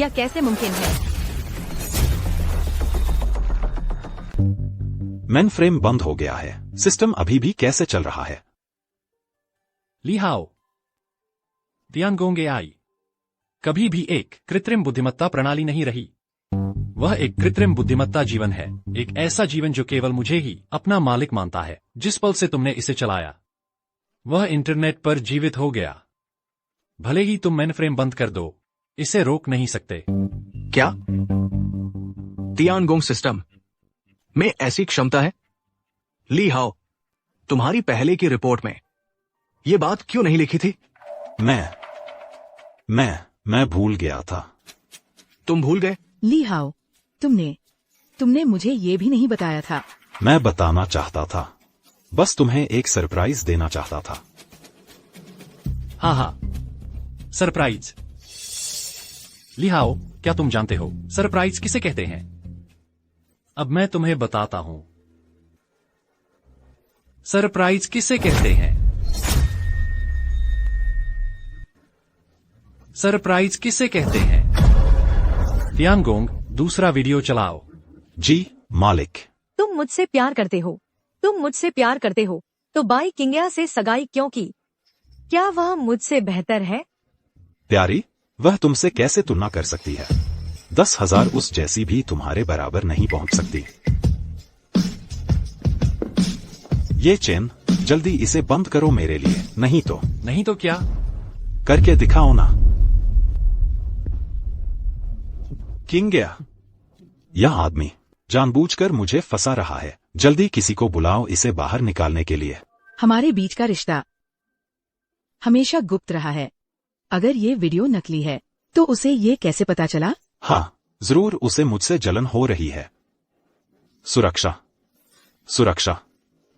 यह कैसे मुमकिन है? मेनफ्रेम बंद हो गया है। सिस्टम अभी भी कैसे चल रहा है? लीहाओ, तियानगोंग एआई कभी भी एक कृत्रिम बुद्धिमत्ता प्रणाली नहीं रही। वह एक कृत्रिम बुद्धिमत्ता जीवन है, एक ऐसा जीवन जो केवल मुझे ही अपना मालिक मानता है। जिस पल से तुमने इसे चलाया, वह इंटरनेट पर जीवित हो गया। भले ही तुम मेनफ्रेम बंद कर दो, इसे रोक नहीं सकते। क्या तियानगोंग सिस्टम में ऐसी क्षमता है? ली हाओ, तुम्हारी पहले की रिपोर्ट में ये बात क्यों नहीं लिखी थी? मैं भूल गया था। तुम भूल गए? ली हाओ, तुमने मुझे ये भी नहीं बताया था। मैं बताना चाहता था, बस तुम्हें एक सरप्राइज देना चाहता था। हाँ, सरप्राइज। लीहाओ, क्या तुम जानते हो सरप्राइज किसे कहते हैं? अब मैं तुम्हें बताता हूं। सरप्राइज किसे कहते हैं? सरप्राइज किसे कहते हैं? तियानगोंग, दूसरा वीडियो चलाओ। जी मालिक। तुम मुझसे प्यार करते हो तो बाई किंग्या से सगाई क्यों की? क्या वह मुझसे बेहतर है? प्यारी, वह तुमसे कैसे तुलना कर सकती है? 10,000 उस जैसी भी तुम्हारे बराबर नहीं पहुंच सकती। ये चेन, जल्दी इसे बंद करो मेरे लिए, नहीं तो क्या? करके दिखाओ ना। किंग्या, यह आदमी जानबूझकर मुझे फंसा रहा है। जल्दी किसी को बुलाओ इसे बाहर निकालने के लिए। हमारे बीच का रिश्ता हमेशा गुप्त रहा है। अगर ये वीडियो नकली है तो उसे ये कैसे पता चला? हाँ, जरूर उसे मुझसे जलन हो रही है। सुरक्षा।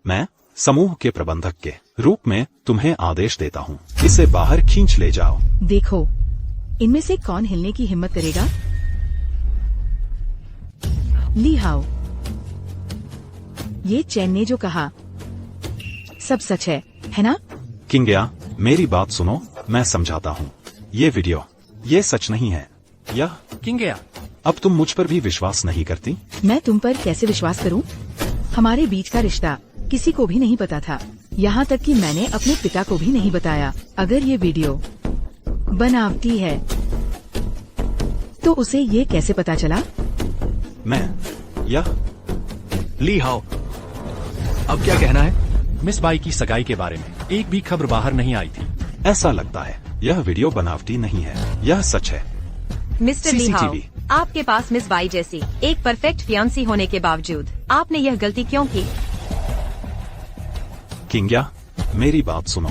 मैं समूह के प्रबंधक के रूप में तुम्हें आदेश देता हूँ, इसे बाहर खींच ले जाओ। देखो, इनमें से कौन हिलने की हिम्मत करेगा? ली हाओ, ये चैन ने जो कहा सब सच है ना? किंग्या, मेरी बात सुनो, मैं समझाता हूँ। ये वीडियो, ये सच नहीं है। यह किंग्या, अब तुम मुझ पर भी विश्वास नहीं करती? मैं तुम पर कैसे विश्वास करूं? हमारे बीच का रिश्ता किसी को भी नहीं पता था, यहाँ तक कि मैंने अपने पिता को भी नहीं बताया। अगर ये वीडियो बनावटी है तो उसे ये कैसे पता चला? ली हाओ, अब क्या कहना है? मिस बाई की सगाई के बारे में एक भी खबर बाहर नहीं आई थी। ऐसा लगता है यह वीडियो बनावटी नहीं है, यह सच है। मिस्टर ली हाओ, CCTV। आपके पास मिस बाई जैसी एक परफेक्ट फियांसी होने के बावजूद आपने यह गलती क्यों की? किंग्या, मेरी बात सुनो।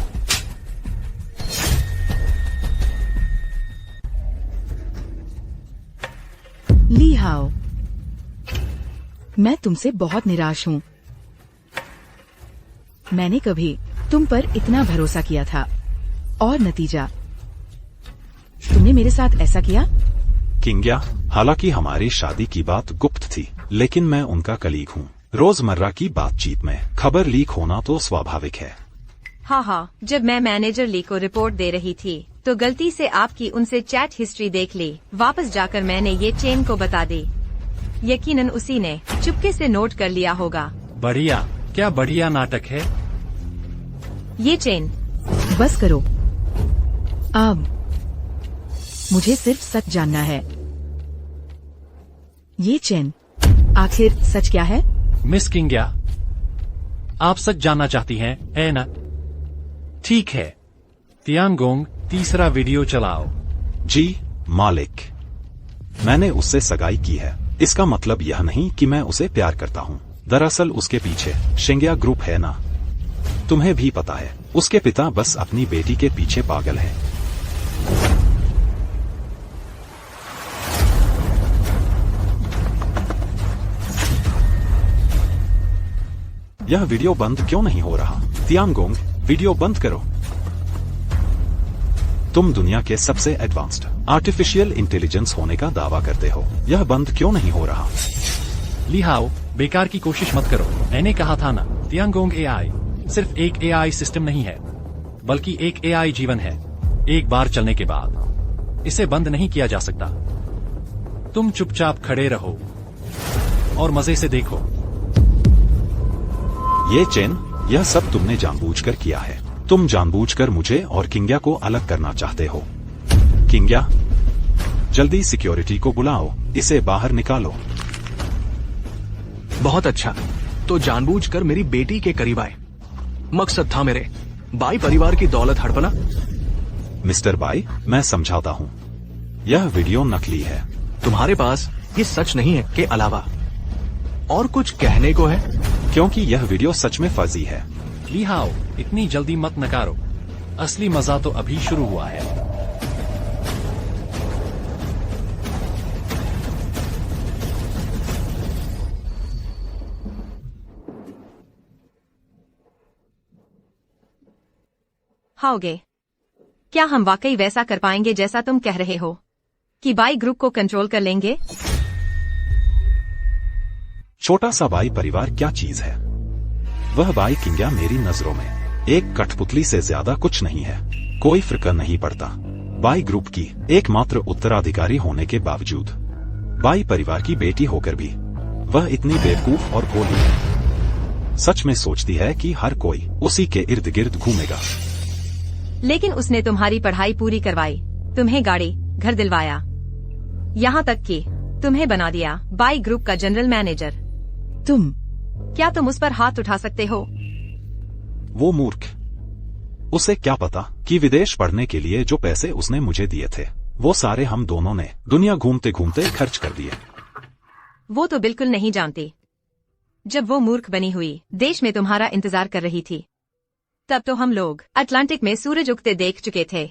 ली हाओ, मैं तुमसे बहुत निराश हूँ। मैंने कभी तुम पर इतना भरोसा किया था और नतीजा, तुमने मेरे साथ ऐसा किया। किंग्या, हालांकि हमारी शादी की बात गुप्त थी, लेकिन मैं उनका कलीग हूँ। रोजमर्रा की बातचीत में खबर लीक होना तो स्वाभाविक है। हाँ, जब मैं मैनेजर ली को रिपोर्ट दे रही थी तो गलती से आपकी उनसे चैट हिस्ट्री देख ली। वापस जाकर मैंने ये चेन को बता दी। यकीनन उसी ने चुपके से नोट कर लिया होगा। बढ़िया, क्या बढ़िया नाटक है। ये चेन। बस करो, अब मुझे सिर्फ सच जानना है। ये चेन आखिर सच क्या है? मिस किंग्या, आप सच जानना चाहती हैं, है ना? ठीक है, तियानगोंग, तीसरा वीडियो चलाओ। जी मालिक, मैंने उससे सगाई की है। इसका मतलब यह नहीं कि मैं उसे प्यार करता हूँ। दरअसल उसके पीछे शेंग्या ग्रुप है ना, तुम्हें भी पता है। उसके पिता बस अपनी बेटी के पीछे पागल है। यह वीडियो बंद क्यों नहीं हो रहा? तियानगोंग, वीडियो बंद करो। तुम दुनिया के सबसे एडवांस्ड आर्टिफिशियल इंटेलिजेंस होने का दावा करते हो, यह बंद क्यों नहीं हो रहा? ली हाओ, बेकार की कोशिश मत करो। मैंने कहा था ना, तियानगोंग एआई सिर्फ एक एआई सिस्टम नहीं है, बल्कि एक एआई जीवन है। एक बार चलने के बाद इसे बंद नहीं किया जा सकता। तुम चुपचाप खड़े रहो और मजे से देखो। ये चेन, यह सब तुमने जानबूझकर किया है। तुम जानबूझकर मुझे और किंग्या को अलग करना चाहते हो। किंग्या, जल्दी सिक्योरिटी को बुलाओ, इसे बाहर निकालो। बहुत अच्छा, तो जानबूझकर मेरी बेटी के करीब आए। मकसद था मेरे बाई परिवार की दौलत हड़पना। मिस्टर बाई, मैं समझाता हूँ, यह वीडियो नकली है। तुम्हारे पास ये सच नहीं है के अलावा और कुछ कहने को है? क्योंकि यह वीडियो सच में फर्जी है। ली हाओ, इतनी जल्दी मत नकारो, असली मजा तो अभी शुरू हुआ है। हाओगे, क्या हम वाकई वैसा कर पाएंगे जैसा तुम कह रहे हो कि बाई ग्रुप को कंट्रोल कर लेंगे? छोटा सा बाई परिवार क्या चीज है? वह बाई किंग्या मेरी नजरों में एक कठपुतली से ज्यादा कुछ नहीं है। कोई फर्क नहीं पड़ता। बाई ग्रुप की एकमात्र उत्तराधिकारी होने के बावजूद, बाई परिवार की बेटी होकर भी वह इतनी बेवकूफ और भोली है। सच में सोचती है कि हर कोई उसी के इर्द गिर्द घूमेगा। लेकिन उसने तुम्हारी पढ़ाई पूरी करवाई, तुम्हें गाड़ी घर दिलवाया, यहाँ तक कि तुम्हें बना दिया बाई ग्रुप का जनरल मैनेजर। क्या तुम उस पर हाथ उठा सकते हो? वो मूर्ख, उसे क्या पता कि विदेश पढ़ने के लिए जो पैसे उसने मुझे दिए थे वो सारे हम दोनों ने दुनिया घूमते घूमते खर्च कर दिए। वो तो बिल्कुल नहीं जानती। जब वो मूर्ख बनी हुई देश में तुम्हारा इंतजार कर रही थी, तब तो हम लोग अटलांटिक में सूरज उगते देख चुके थे।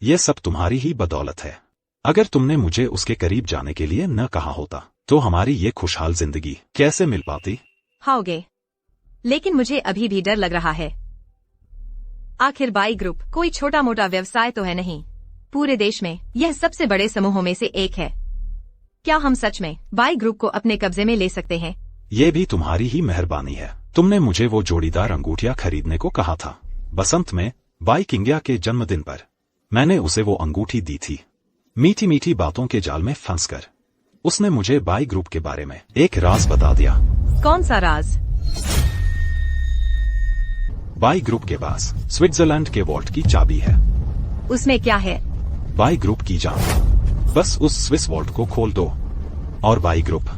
ये सब तुम्हारी ही बदौलत है। अगर तुमने मुझे उसके करीब जाने के लिए न कहा होता तो हमारी ये खुशहाल जिंदगी कैसे मिल पाती? हाओगे, लेकिन मुझे अभी भी डर लग रहा है। आखिर बाई ग्रुप कोई छोटा मोटा व्यवसाय तो है नहीं। पूरे देश में यह सबसे बड़े समूहों में से एक है। क्या हम सच में बाई ग्रुप को अपने कब्जे में ले सकते हैं? ये भी तुम्हारी ही मेहरबानी है। तुमने मुझे वो जोड़ीदार अंगूठियां खरीदने को कहा था। बसंत में बाई किंग्या के जन्मदिन पर मैंने उसे वो अंगूठी दी थी। मीठी मीठी बातों के जाल में फंसकर उसने मुझे बाई ग्रुप के बारे में एक राज बता दिया। कौन सा राज? बाई ग्रुप के पास स्विट्जरलैंड के वॉल्ट की चाबी है। उसमें क्या है? बाई ग्रुप की जान। बस उस स्विस वॉल्ट को खोल दो और बाई ग्रुप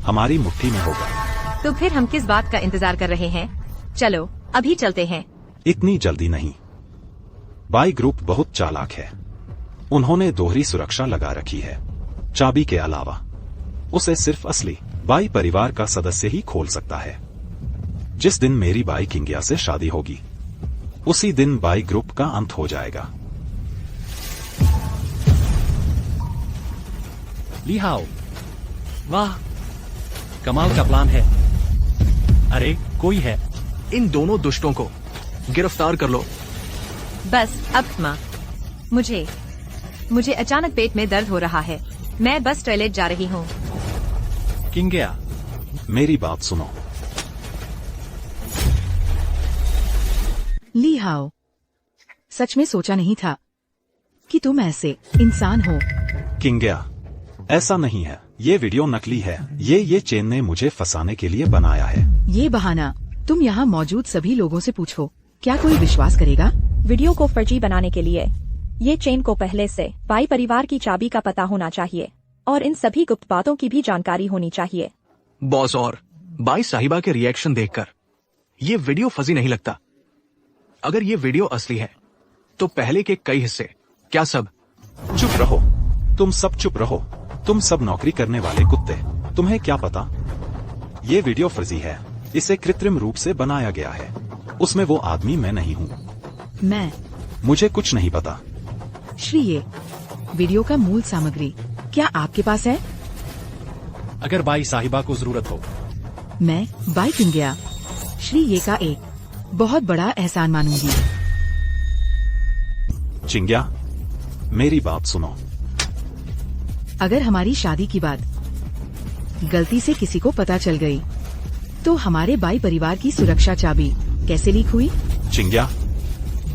हमारी मुट्ठी में होगा। तो फिर हम किस बात का इंतजार कर रहे हैं? चलो अभी चलते हैं। इतनी जल्दी नहीं। बाई ग्रुप बहुत चालाक है। उन्होंने दोहरी सुरक्षा लगा रखी है। चाबी के अलावा उसे सिर्फ असली बाई परिवार का सदस्य ही खोल सकता है। जिस दिन मेरी बाई किंग्या से शादी होगी उसी दिन बाई ग्रुप का अंत हो जाएगा। ली हाओ, वाह, कमाल का प्लान है। अरे कोई है। इन दोनों दुष्टों को गिरफ्तार कर लो। बस अब माँ, मुझे अचानक पेट में दर्द हो रहा है। मैं बस टॉयलेट जा रही हूँ। किंग्या, मेरी बात सुनो। ली हाओ, सच में सोचा नहीं था कि तुम ऐसे इंसान हो। किंग्या, ऐसा नहीं है। ये वीडियो नकली है। ये चेन ने मुझे फंसाने के लिए बनाया है। ये बहाना तुम यहाँ मौजूद सभी लोगों से पूछो, क्या कोई विश्वास करेगा? वीडियो को फर्जी बनाने के लिए ये चेन को पहले से बाई परिवार की चाबी का पता होना चाहिए और इन सभी गुप्त बातों की भी जानकारी होनी चाहिए। बॉस और बाई साहिबा के रिएक्शन देखकर ये वीडियो फर्जी नहीं लगता। अगर ये वीडियो असली है तो पहले के कई हिस्से क्या सब? चुप रहो, तुम सब चुप रहो। तुम सब नौकरी करने वाले कुत्ते, तुम्हें क्या पता? ये वीडियो फर्जी है। इसे कृत्रिम रूप से बनाया गया है। उसमें वो आदमी मैं नहीं हूँ। मुझे कुछ नहीं पता। श्री, ये वीडियो का मूल सामग्री क्या आपके पास है? अगर बाई साहिबा को जरूरत हो। मैं बाई किंग्या श्री ये का एक बहुत बड़ा एहसान मानूंगी। चिंग्या, मेरी बात सुनो। अगर हमारी शादी की बात गलती से किसी को पता चल गई तो हमारे बाई परिवार की सुरक्षा चाबी कैसे लीक हुई? चिंग्या,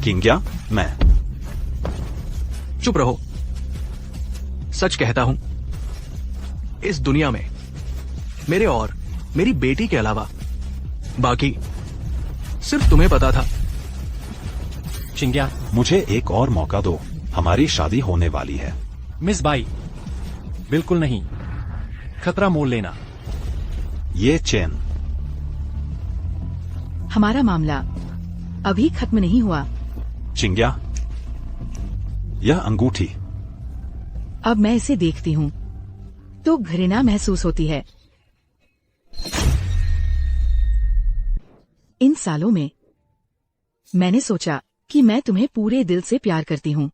किंग्या, मैं। चुप रहो। सच कहता हूँ, इस दुनिया में मेरे और मेरी बेटी के अलावा बाकी सिर्फ तुम्हें पता था। चिंग्या, मुझे एक और मौका दो, हमारी शादी होने वाली है। मिस बाई, बिल्कुल नहीं, खतरा मोल लेना। ये चेन। हमारा मामला अभी खत्म नहीं हुआ। चिंग्या, यह अंगूठी। अब मैं इसे देखती हूँ तो घृणा महसूस होती है। इन सालों में मैंने सोचा कि मैं तुम्हें पूरे दिल से प्यार करती हूँ।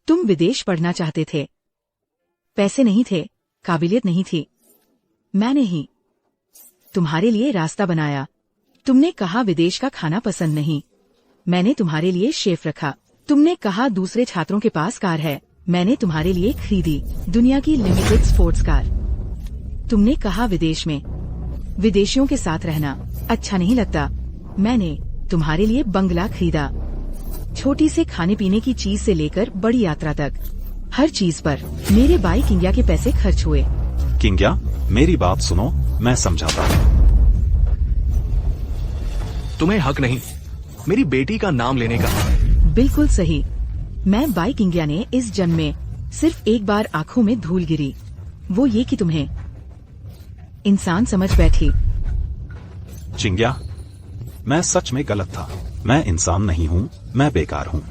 तुम विदेश पढ़ना चाहते थे, पैसे नहीं थे, काबिलियत नहीं थी। मैंने ही तुम्हारे लिए रास्ता बनाया। तुमने कहा विदेश का खाना पसंद नहीं, मैंने तुम्हारे लिए शेफ रखा। तुमने कहा दूसरे छात्रों के पास कार है, मैंने तुम्हारे लिए खरीदी दुनिया की लिमिटेड स्पोर्ट्स कार। तुमने कहा विदेश में विदेशियों के साथ रहना अच्छा नहीं लगता, मैंने तुम्हारे लिए बंगला खरीदा। छोटी से खाने पीने की चीज से लेकर बड़ी यात्रा तक, हर चीज पर मेरे भाई किंग्या के पैसे खर्च हुए। किंग्या, मेरी बात सुनो, मैं समझाता हूँ। तुम्हें हक नहीं मेरी बेटी का नाम लेने का। बिल्कुल सही। मैं बाई किंग्या ने इस जन्म में सिर्फ एक बार आंखों में धूल गिरी, वो ये कि तुम्हें इंसान समझ बैठी। चिंग्या, मैं सच में गलत था। मैं इंसान नहीं हूँ, मैं बेकार हूँ।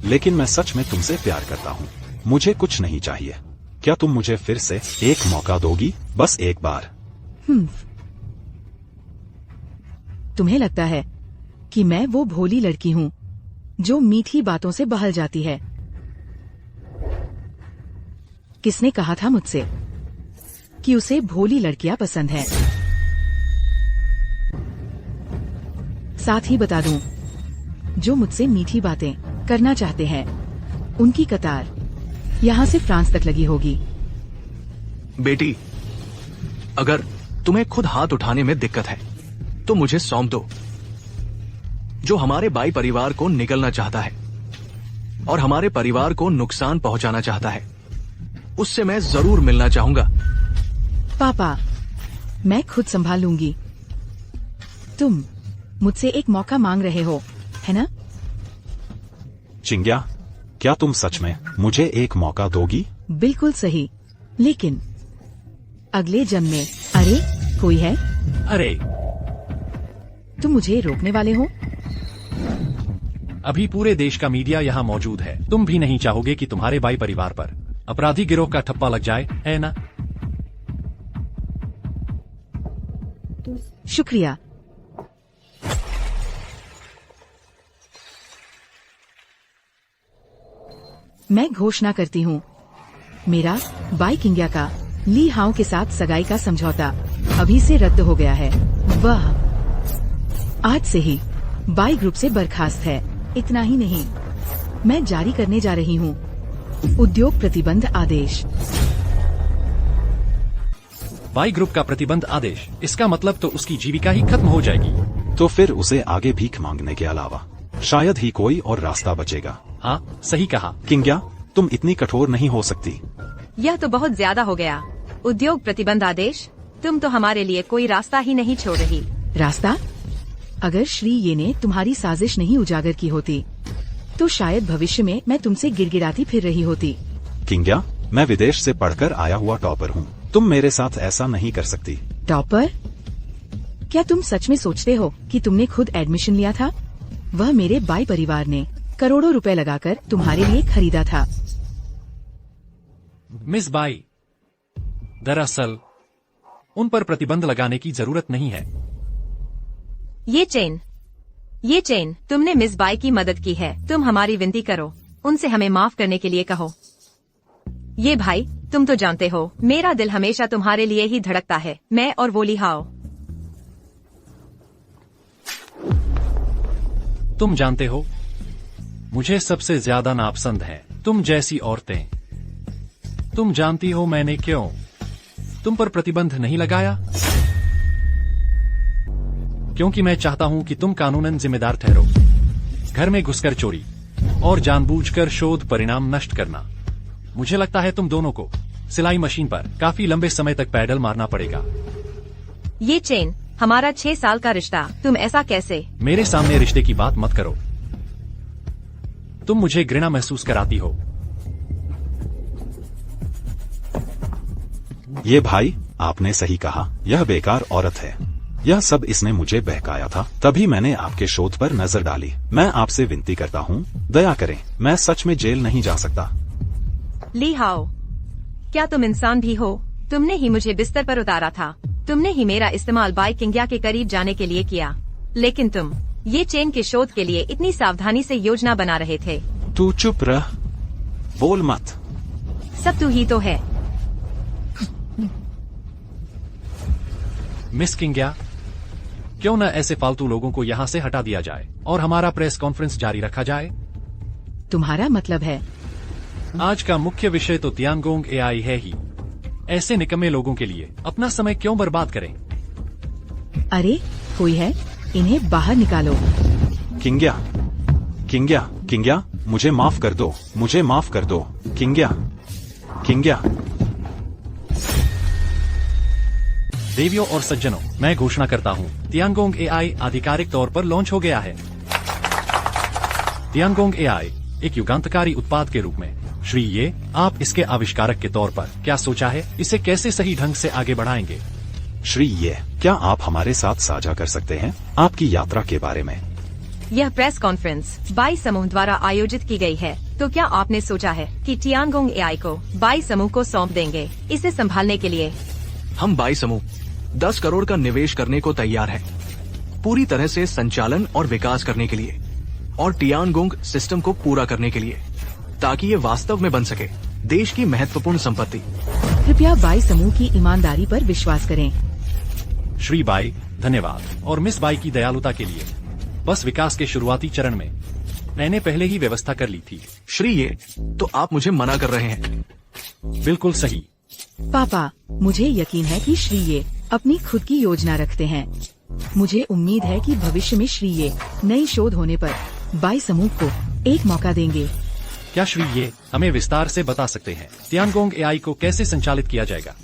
लेकिन मैं सच में तुमसे प्यार करता हूँ। मुझे कुछ नहीं चाहिए। क्या तुम मुझे फिर से एक मौका दोगी? बस एक बार। तुम्हें लगता है कि मैं वो भोली लड़की हूँ जो मीठी बातों से बहल जाती है? किसने कहा था मुझसे कि उसे भोली लड़कियां पसंद हैं? साथ ही बता दूं, जो मुझसे मीठी बातें करना चाहते हैं उनकी कतार यहाँ से फ्रांस तक लगी होगी। बेटी, अगर तुम्हें खुद हाथ उठाने में दिक्कत है तो मुझे सौंप दो। जो हमारे बाई परिवार को निगलना चाहता है और हमारे परिवार को नुकसान पहुंचाना चाहता है, उससे मैं जरूर मिलना चाहूंगा। पापा, मैं खुद संभाल लूंगी। तुम मुझसे एक मौका मांग रहे हो, है ना? चिंग्या, क्या तुम सच में मुझे एक मौका दोगी? बिल्कुल सही, लेकिन अगले जन्म में। अरे, कोई है? अरे, तुम मुझे रोकने वाले हो? अभी पूरे देश का मीडिया यहाँ मौजूद है। तुम भी नहीं चाहोगे कि तुम्हारे बाई परिवार पर अपराधी गिरोह का ठप्पा लग जाए, है ना? शुक्रिया। मैं घोषणा करती हूँ, मेरा बाई किंग्या का ली हाउ के साथ सगाई का समझौता अभी से रद्द हो गया है। वह आज से ही बाई ग्रुप से बर्खास्त है। इतना ही नहीं, मैं जारी करने जा रही हूँ उद्योग प्रतिबंध आदेश। बाई ग्रुप का प्रतिबंध आदेश, इसका मतलब तो उसकी जीविका ही खत्म हो जाएगी। तो फिर उसे आगे भीख मांगने के अलावा शायद ही कोई और रास्ता बचेगा। हाँ, सही कहा। किंग्या, तुम इतनी कठोर नहीं हो सकती। यह तो बहुत ज्यादा हो गया। उद्योग प्रतिबंध आदेश, तुम तो हमारे लिए कोई रास्ता ही नहीं छोड़ रही। रास्ता? अगर श्री ये ने तुम्हारी साजिश नहीं उजागर की होती तो शायद भविष्य में मैं तुमसे गिड़गिड़ाती फिर रही होती। किंग्या, मैं विदेश से पढ़कर आया हुआ टॉपर हूँ। तुम मेरे साथ ऐसा नहीं कर सकती। टॉपर? क्या तुम सच में सोचते हो कि तुमने खुद एडमिशन लिया था? वह मेरे बाई परिवार ने करोड़ों रुपए लगाकर तुम्हारे लिए खरीदा था। मिस बाई, दरअसल उन पर प्रतिबंध लगाने की जरूरत नहीं है। ये चेन तुमने मिस बाई की मदद की है। तुम हमारी विनती करो, उनसे हमें माफ करने के लिए कहो। ये भाई, तुम तो जानते हो मेरा दिल हमेशा तुम्हारे लिए ही धड़कता है। मैं और वो ली हाउ। तुम जानते हो, मुझे सबसे ज्यादा नापसंद है तुम जैसी औरतें। तुम जानती हो मैंने क्यों तुम पर प्रतिबंध नहीं लगाया? क्योंकि मैं चाहता हूं कि तुम कानूनन जिम्मेदार ठहरो। घर में घुसकर चोरी और जानबूझकर शोध परिणाम नष्ट करना मुझे लगता है तुम दोनों को सिलाई मशीन पर काफी लंबे समय तक पैडल मारना पड़ेगा। ये चेन, हमारा 6 साल का रिश्ता, तुम ऐसा कैसे? मेरे सामने रिश्ते की बात मत करो। तुम मुझे घृणा महसूस कराती हो। ये भाई, आपने सही कहा, यह बेकार औरत है। यह सब इसने मुझे बहकाया था, तभी मैंने आपके शोध पर नजर डाली। मैं आपसे विनती करता हूँ, दया करें, मैं सच में जेल नहीं जा सकता। ली हाओ, क्या तुम इंसान भी हो? तुमने ही मुझे बिस्तर पर उतारा था, तुमने ही मेरा इस्तेमाल बाई किंग्या के करीब जाने के लिए किया, लेकिन तुम ये चेन के शोध के लिए इतनी सावधानी से योजना बना रहे थे। तू चुप रह, बोल मत। सब तू ही तो है। मिस किंग्या, क्यों न ऐसे फालतू लोगों को यहाँ से हटा दिया जाए और हमारा प्रेस कॉन्फ्रेंस जारी रखा जाए? तुम्हारा मतलब है? आज का मुख्य विषय तो तियानगोंग एआई है ही। ऐसे निकम्मे लोगों के लिए अपना समय क्यों बर्बाद करें? अरे कोई है, इन्हें बाहर निकालो। किंग्या, किंग्या, किंग्या, मुझे माफ कर दो, मुझे माफ कर दो, किंग्या, किंग्या। देवियों और सज्जनों, मैं घोषणा करता हूँ, तियानगोंग एआई आधिकारिक तौर पर लॉन्च हो गया है। तियानगोंग एआई एक युगांतकारी उत्पाद के रूप में। श्री ये, आप इसके आविष्कारक के तौर पर क्या सोचा है? इसे कैसे सही ढंग से आगे बढ़ाएंगे? श्री ये, क्या आप हमारे साथ साझा कर सकते हैं आपकी यात्रा के बारे में? यह प्रेस कॉन्फ्रेंस बाई समूह द्वारा आयोजित की गई है, तो क्या आपने सोचा है कि तियानगोंग एआई को बाई समूह को सौंप देंगे इसे संभालने के लिए? हम बाई समूह 10 करोड़ का निवेश करने को तैयार है, पूरी तरह से संचालन और विकास करने के लिए, और तियानगोंग सिस्टम को पूरा करने के लिए, ताकि ये वास्तव में बन सके देश की महत्वपूर्ण संपत्ति। कृपया बाई समूह की ईमानदारी पर विश्वास करें। श्री बाई, धन्यवाद, और मिस बाई की दयालुता के लिए। बस विकास के शुरुआती चरण में मैंने पहले ही व्यवस्था कर ली थी। श्री ये, तो आप मुझे मना कर रहे हैं? बिल्कुल सही। पापा, मुझे यकीन है कि श्री ये अपनी खुद की योजना रखते हैं। मुझे उम्मीद है कि भविष्य में श्री ये नई शोध होने पर बाई समूह को एक मौका देंगे। क्या श्री ये हमें विस्तार से बता सकते हैं तियानगोंग एआई को कैसे संचालित किया जाएगा?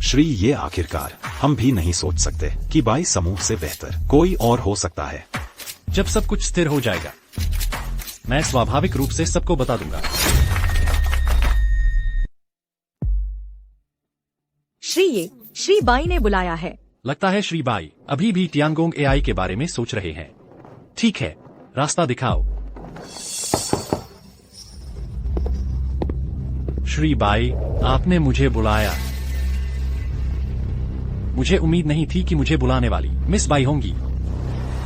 श्री ये, आखिरकार हम भी नहीं सोच सकते कि बाई समूह से बेहतर कोई और हो सकता है। जब सब कुछ स्थिर हो जाएगा, मैं स्वाभाविक रूप से सबको बता दूंगा। श्री बाई ने बुलाया है। लगता है श्री बाई अभी भी तियानगोंग एआई के बारे में सोच रहे हैं। ठीक है, रास्ता दिखाओ। श्री बाई, आपने मुझे बुलाया। मुझे उम्मीद नहीं थी कि मुझे बुलाने वाली मिस बाई होंगी।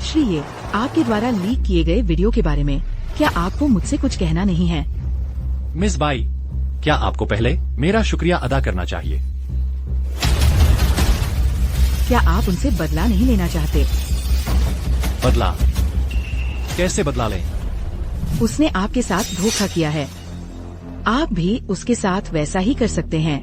श्री ये, आपके द्वारा लीक किए गए वीडियो के बारे में क्या आपको मुझसे कुछ कहना नहीं है? मिस बाई, क्या आपको पहले मेरा शुक्रिया अदा करना चाहिए? क्या आप उनसे बदला नहीं लेना चाहते? बदला? कैसे बदला लें? उसने आपके साथ धोखा किया है, आप भी उसके साथ वैसा ही कर सकते हैं।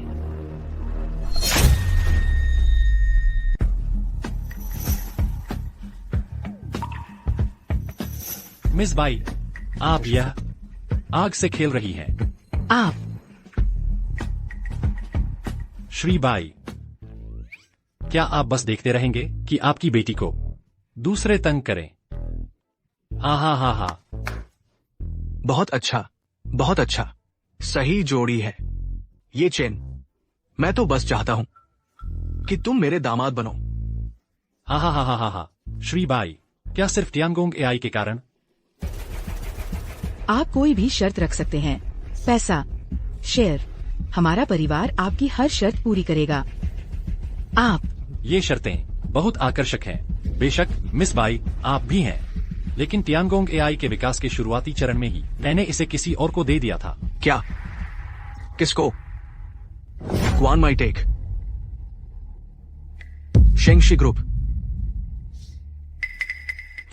मिस बाई, आप यह आग से खेल रही हैं। आप श्री बाई, क्या आप बस देखते रहेंगे कि आपकी बेटी को दूसरे तंग करें? हा हा हा हा। बहुत अच्छा, बहुत अच्छा, सही जोड़ी है ये चेन। मैं तो बस चाहता हूँ कि तुम मेरे दामाद बनो। हा हा हा हा हा। श्री बाई, क्या सिर्फ तियानगोंग एआई के कारण? आप कोई भी शर्त रख सकते हैं, पैसा, शेयर, हमारा परिवार आपकी हर शर्त पूरी करेगा। आप ये शर्तें बहुत आकर्षक हैं। बेशक मिस बाई, आप भी हैं, लेकिन तियानगोंग एआई के विकास के शुरुआती चरण में ही मैंने इसे किसी और को दे दिया था। क्या? किसको? Quan Mitek, Shengshi group?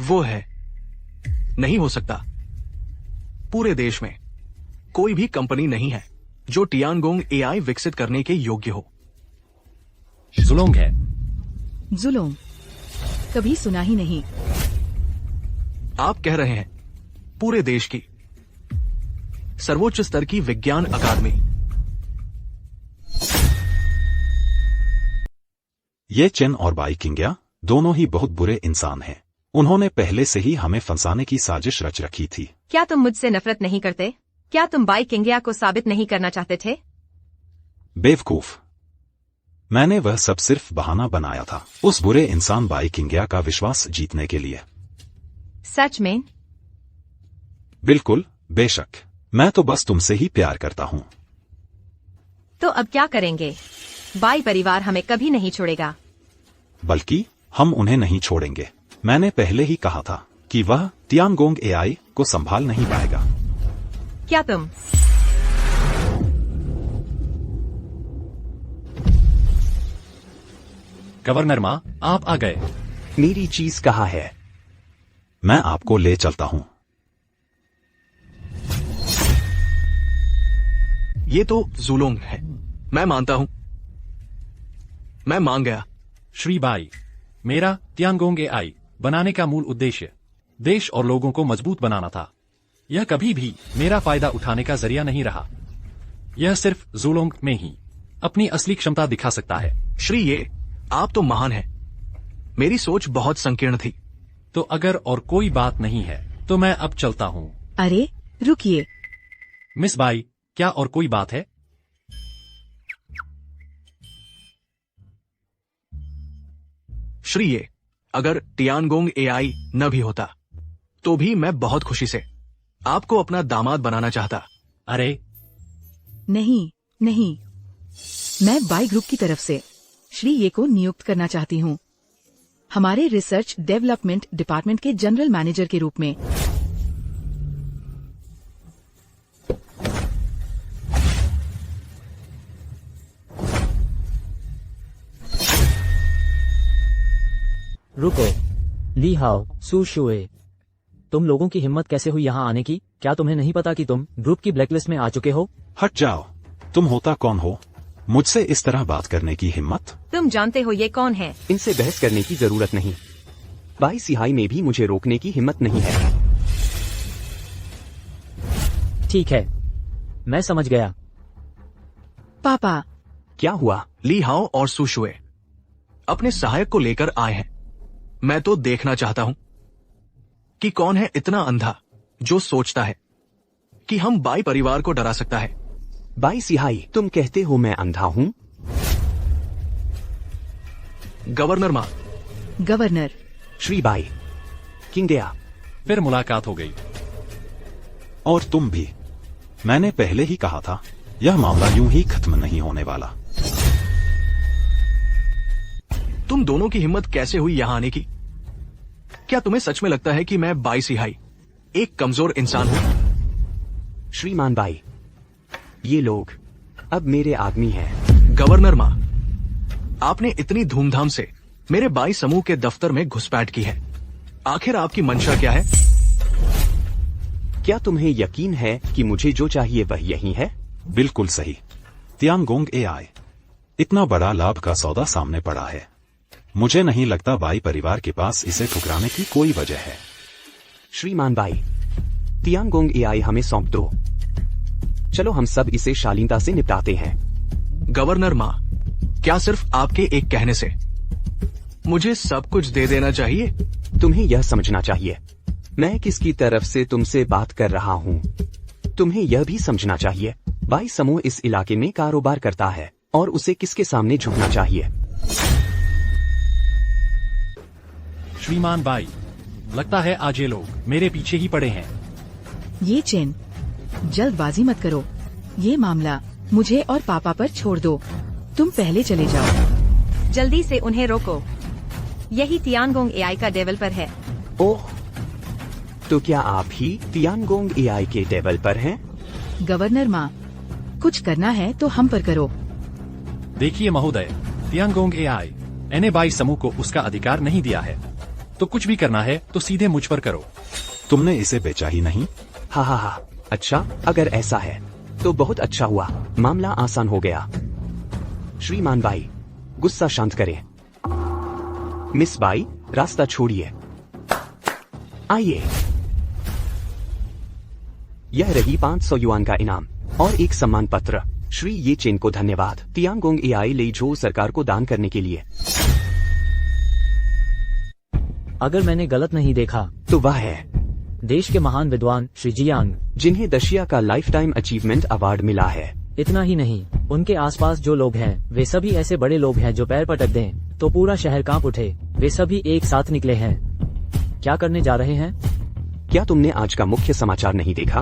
वो है, नहीं हो सकता। पूरे देश में कोई भी कंपनी नहीं है जो तियानगोंग एआई विकसित करने के योग्य हो। जुलोंग है। जुलोंग? कभी सुना ही नहीं। आप कह रहे हैं पूरे देश की सर्वोच्च स्तर की विज्ञान अकादमी ये चेन और बाई किंग्या दोनों ही बहुत बुरे इंसान हैं। उन्होंने पहले से ही हमें फंसाने की साजिश रच रखी थी। क्या तुम मुझसे नफरत नहीं करते? क्या तुम बाई किंग्या को साबित नहीं करना चाहते थे? बेवकूफ, मैंने वह सब सिर्फ बहाना बनाया था उस बुरे इंसान बाई किंग्या का विश्वास जीतने के लिए। सच में? बिल्कुल, बेशक, मैं तो बस तुमसे ही प्यार करता हूँ। तो अब क्या करेंगे? बाई परिवार हमें कभी नहीं छोड़ेगा। बल्कि हम उन्हें नहीं छोड़ेंगे। मैंने पहले ही कहा था कि वह तियानगोंग एआई को संभाल नहीं पाएगा। क्या तुम? गवर्नर माँ, आप आ गए। मेरी चीज कहाँ है? मैं आपको ले चलता हूँ। ये तो जूलोंग है, मैं मानता हूं। मैं मान गया। श्री बाई, मेरा तियानगोंग एआई बनाने का मूल उद्देश्य देश और लोगों को मजबूत बनाना था। यह कभी भी मेरा फायदा उठाने का जरिया नहीं रहा। यह सिर्फ जूलोंग में ही अपनी असली क्षमता दिखा सकता है। श्री ये, आप तो महान हैं। मेरी सोच बहुत संकीर्ण थी। तो अगर और कोई बात नहीं है तो मैं अब चलता हूँ। अरे रुकिए, मिस बाई, क्या और कोई बात है? श्री ये, अगर तियानगोंग एआई न भी होता तो भी मैं बहुत खुशी से आपको अपना दामाद बनाना चाहता। अरे नहीं नहीं, मैं बाई ग्रुप की तरफ से श्री ये को नियुक्त करना चाहती हूँ हमारे रिसर्च डेवलपमेंट डिपार्टमेंट के जनरल मैनेजर के रूप में। रुको, ली हाओ, सू शुए, तुम लोगों की हिम्मत कैसे हुई यहाँ आने की? क्या तुम्हें नहीं पता कि तुम ग्रुप की ब्लैकलिस्ट में आ चुके हो? हट जाओ, तुम होता कौन हो? मुझसे इस तरह बात करने की हिम्मत? तुम जानते हो ये कौन है? इनसे बहस करने की जरूरत नहीं। बाई सिहाई में भी मुझे रोकने की हिम्मत नहीं है। ठीक है, मैं समझ गया। पापा, क्या हुआ? ली हाओ और सुशुए अपने सहायक को लेकर आए हैं। मैं तो देखना चाहता हूं कि कौन है इतना अंधा जो सोचता है कि हम बाई परिवार को डरा सकता है। बाई सिहाई, तुम कहते हो मैं अंधा हूँ? गवर्नर माँ। गवर्नर। श्री बाई, किंग्या। फिर मुलाकात हो गई। और तुम भी। मैंने पहले ही कहा था, यह मामला यूं ही खत्म नहीं होने वाला। तुम दोनों की हिम्मत कैसे हुई यहां आने की? क्या तुम्हें सच में लगता है कि मैं बाई सिहाई एक कमजोर इंसान हूं? श्रीमान बाई, ये लोग अब मेरे आदमी हैं। गवर्नर माँ, आपने इतनी धूमधाम से मेरे बाई समूह के दफ्तर में घुसपैठ की है। आखिर आपकी मंशा क्या है? क्या तुम्हें यकीन है कि मुझे जो चाहिए वह यही है? बिल्कुल सही। तियानगोंग एआई, इतना बड़ा लाभ का सौदा सामने पड़ा है। मुझे नहीं लगता बाई परिवार के पास इसे ठुकराने की कोई वजह है। श्रीमान बाई, तियानगोंग एआई हमें सौंप दो। चलो हम सब इसे शालीनता से निपटाते हैं। गवर्नर माँ, क्या सिर्फ आपके एक कहने से मुझे सब कुछ दे देना चाहिए? तुम्हें यह समझना चाहिए मैं किसकी तरफ से तुमसे बात कर रहा हूँ। तुम्हें यह भी समझना चाहिए बाई समूह इस इलाके में कारोबार करता है और उसे किसके सामने झुकना चाहिए। श्रीमान बाई, लगता है आज ये लोग मेरे पीछे ही पड़े हैं। ये चेन, जल्दबाजी मत करो। ये मामला मुझे और पापा पर छोड़ दो। तुम पहले चले जाओ। जल्दी से उन्हें रोको। यही तियानगोंग एआई का डेवलपर है। ओह, तो क्या आप ही तियानगोंग एआई के टेबल पर हैं? गवर्नर माँ, कुछ करना है तो हम पर करो। देखिए महोदय, तियानगोंग एआई एने बाई समूह को उसका अधिकार नहीं दिया है, तो कुछ भी करना है तो सीधे मुझ पर करो। तुमने इसे बेचा ही नहीं? हा हा हा, अच्छा, अगर ऐसा है तो बहुत अच्छा हुआ। मामला आसान हो गया। श्रीमान बाई, गुस्सा शांत करें। मिस बाई, रास्ता छोड़िए। आइए। यह रही 500 युआन का इनाम और एक सम्मान पत्र। श्री ये चेन को धन्यवाद तियानगोंग एआई ले जो सरकार को दान करने के लिए। अगर मैंने गलत नहीं देखा तो वह है देश के महान विद्वान श्री जियांग। जिन्हें दशिया का लाइफ टाइम अचीवमेंट अवार्ड मिला है। इतना ही नहीं, उनके आसपास जो लोग हैं वे सभी ऐसे बड़े लोग हैं जो पैर पटक दें तो पूरा शहर कांप उठे। वे सभी एक साथ निकले हैं। क्या करने जा रहे हैं? क्या तुमने आज का मुख्य समाचार नहीं देखा?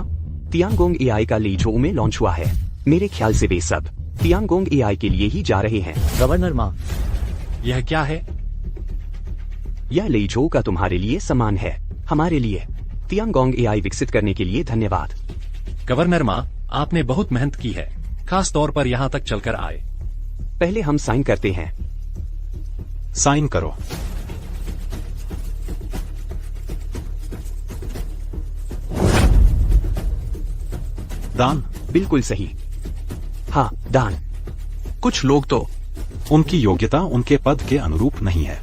तियांगोंग एआई का लीजो में लॉन्च हुआ है। मेरे ख्याल से वे सब तियांगोंग एआई के लिए ही जा रहे हैं। गवर्नर माँ, यह क्या है? यह लीजो का तुम्हारे लिए सम्मान है। हमारे लिए तियांगोंग एआई विकसित करने के लिए धन्यवाद। गवर्नर माँ, आपने बहुत मेहनत की है, खास तौर पर यहाँ तक चलकर आए। पहले हम साइन करते हैं। साइन करो। दान। बिल्कुल सही। हाँ, दान। कुछ लोग तो उनकी योग्यता उनके पद के अनुरूप नहीं है।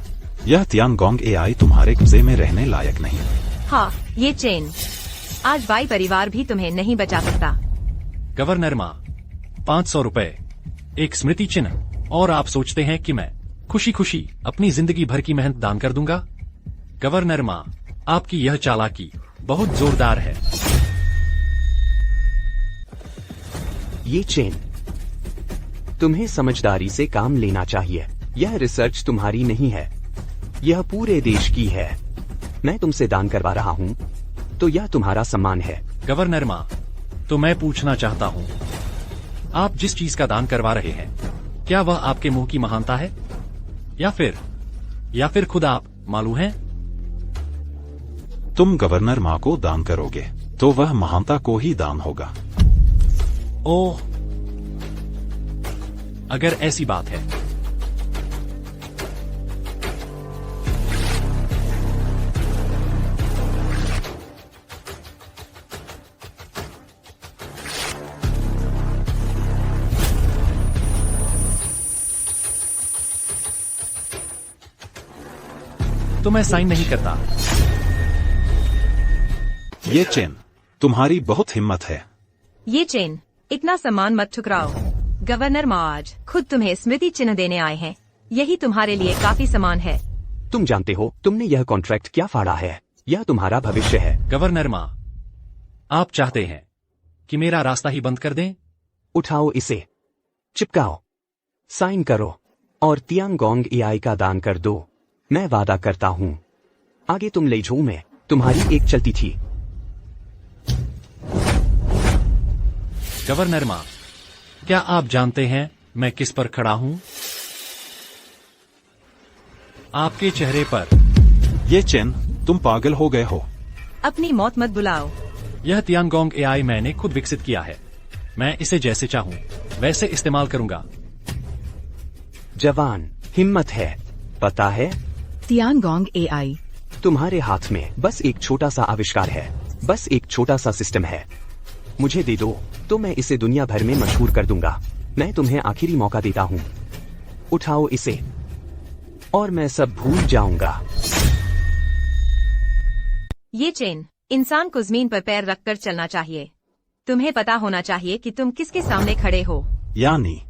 यह तियांगोंग एआई तुम्हारे कब्जे में रहने लायक नहीं। हाँ, ये चेन। आज बाई परिवार भी तुम्हें नहीं बचा सकता। गवर्नर माँ, 500 रुपए, एक स्मृति चिन्ह, और आप सोचते हैं कि मैं खुशी खुशी अपनी जिंदगी भर की मेहनत दान कर दूंगा? गवर्नर माँ, आपकी यह चालाकी बहुत जोरदार है। ये चेन, तुम्हें समझदारी से काम लेना चाहिए। यह रिसर्च तुम्हारी नहीं है, यह पूरे देश की है। मैं तुमसे दान करवा रहा हूँ, तो यह तुम्हारा सम्मान है। गवर्नर माँ, तो मैं पूछना चाहता हूँ, आप जिस चीज का दान करवा रहे हैं, क्या वह आपके मुंह की महानता है, या फिर खुद आप मालूम हैं? तुम गवर्नर माँ को दान करोगे तो वह महानता को ही दान होगा। ओह, अगर ऐसी बात है तो मैं साइन नहीं करता। ये चेन, तुम्हारी बहुत हिम्मत है। ये चेन, इतना सम्मान मत ठुकराओ। गवर्नर माँ आज खुद तुम्हें स्मृति चिन्ह देने आए हैं। यही तुम्हारे लिए काफी सम्मान है। तुम जानते हो तुमने यह कॉन्ट्रैक्ट क्या फाड़ा है? यह तुम्हारा भविष्य है। गवर्नर माँ, आप चाहते हैं कि मेरा रास्ता ही बंद कर दें? उठाओ इसे, चिपकाओ, साइन करो और तियांगोंग एआई का दान कर दो। मैं वादा करता हूँ, आगे तुम ले जाओ में तुम्हारी एक चलती थी। गवर्नर माँ, क्या आप जानते हैं मैं किस पर खड़ा हूँ? आपके चेहरे पर। ये चेन, तुम पागल हो गए हो। अपनी मौत मत बुलाओ। यह तियांगोंग एआई मैंने खुद विकसित किया है। मैं इसे जैसे चाहूँ वैसे इस्तेमाल करूंगा। जवान, हिम्मत है, पता है? Tiangong AI. तुम्हारे हाथ में बस एक छोटा सा आविष्कार है, बस एक छोटा सा सिस्टम है। मुझे दे दो तो मैं इसे दुनिया भर में मशहूर कर दूंगा। मैं तुम्हें आखिरी मौका देता हूँ, उठाओ इसे और मैं सब भूल जाऊंगा। ये चेन, इंसान को जमीन पर पैर रखकर चलना चाहिए। तुम्हें पता होना चाहिए कि तुम किसके सामने खड़े हो। यानी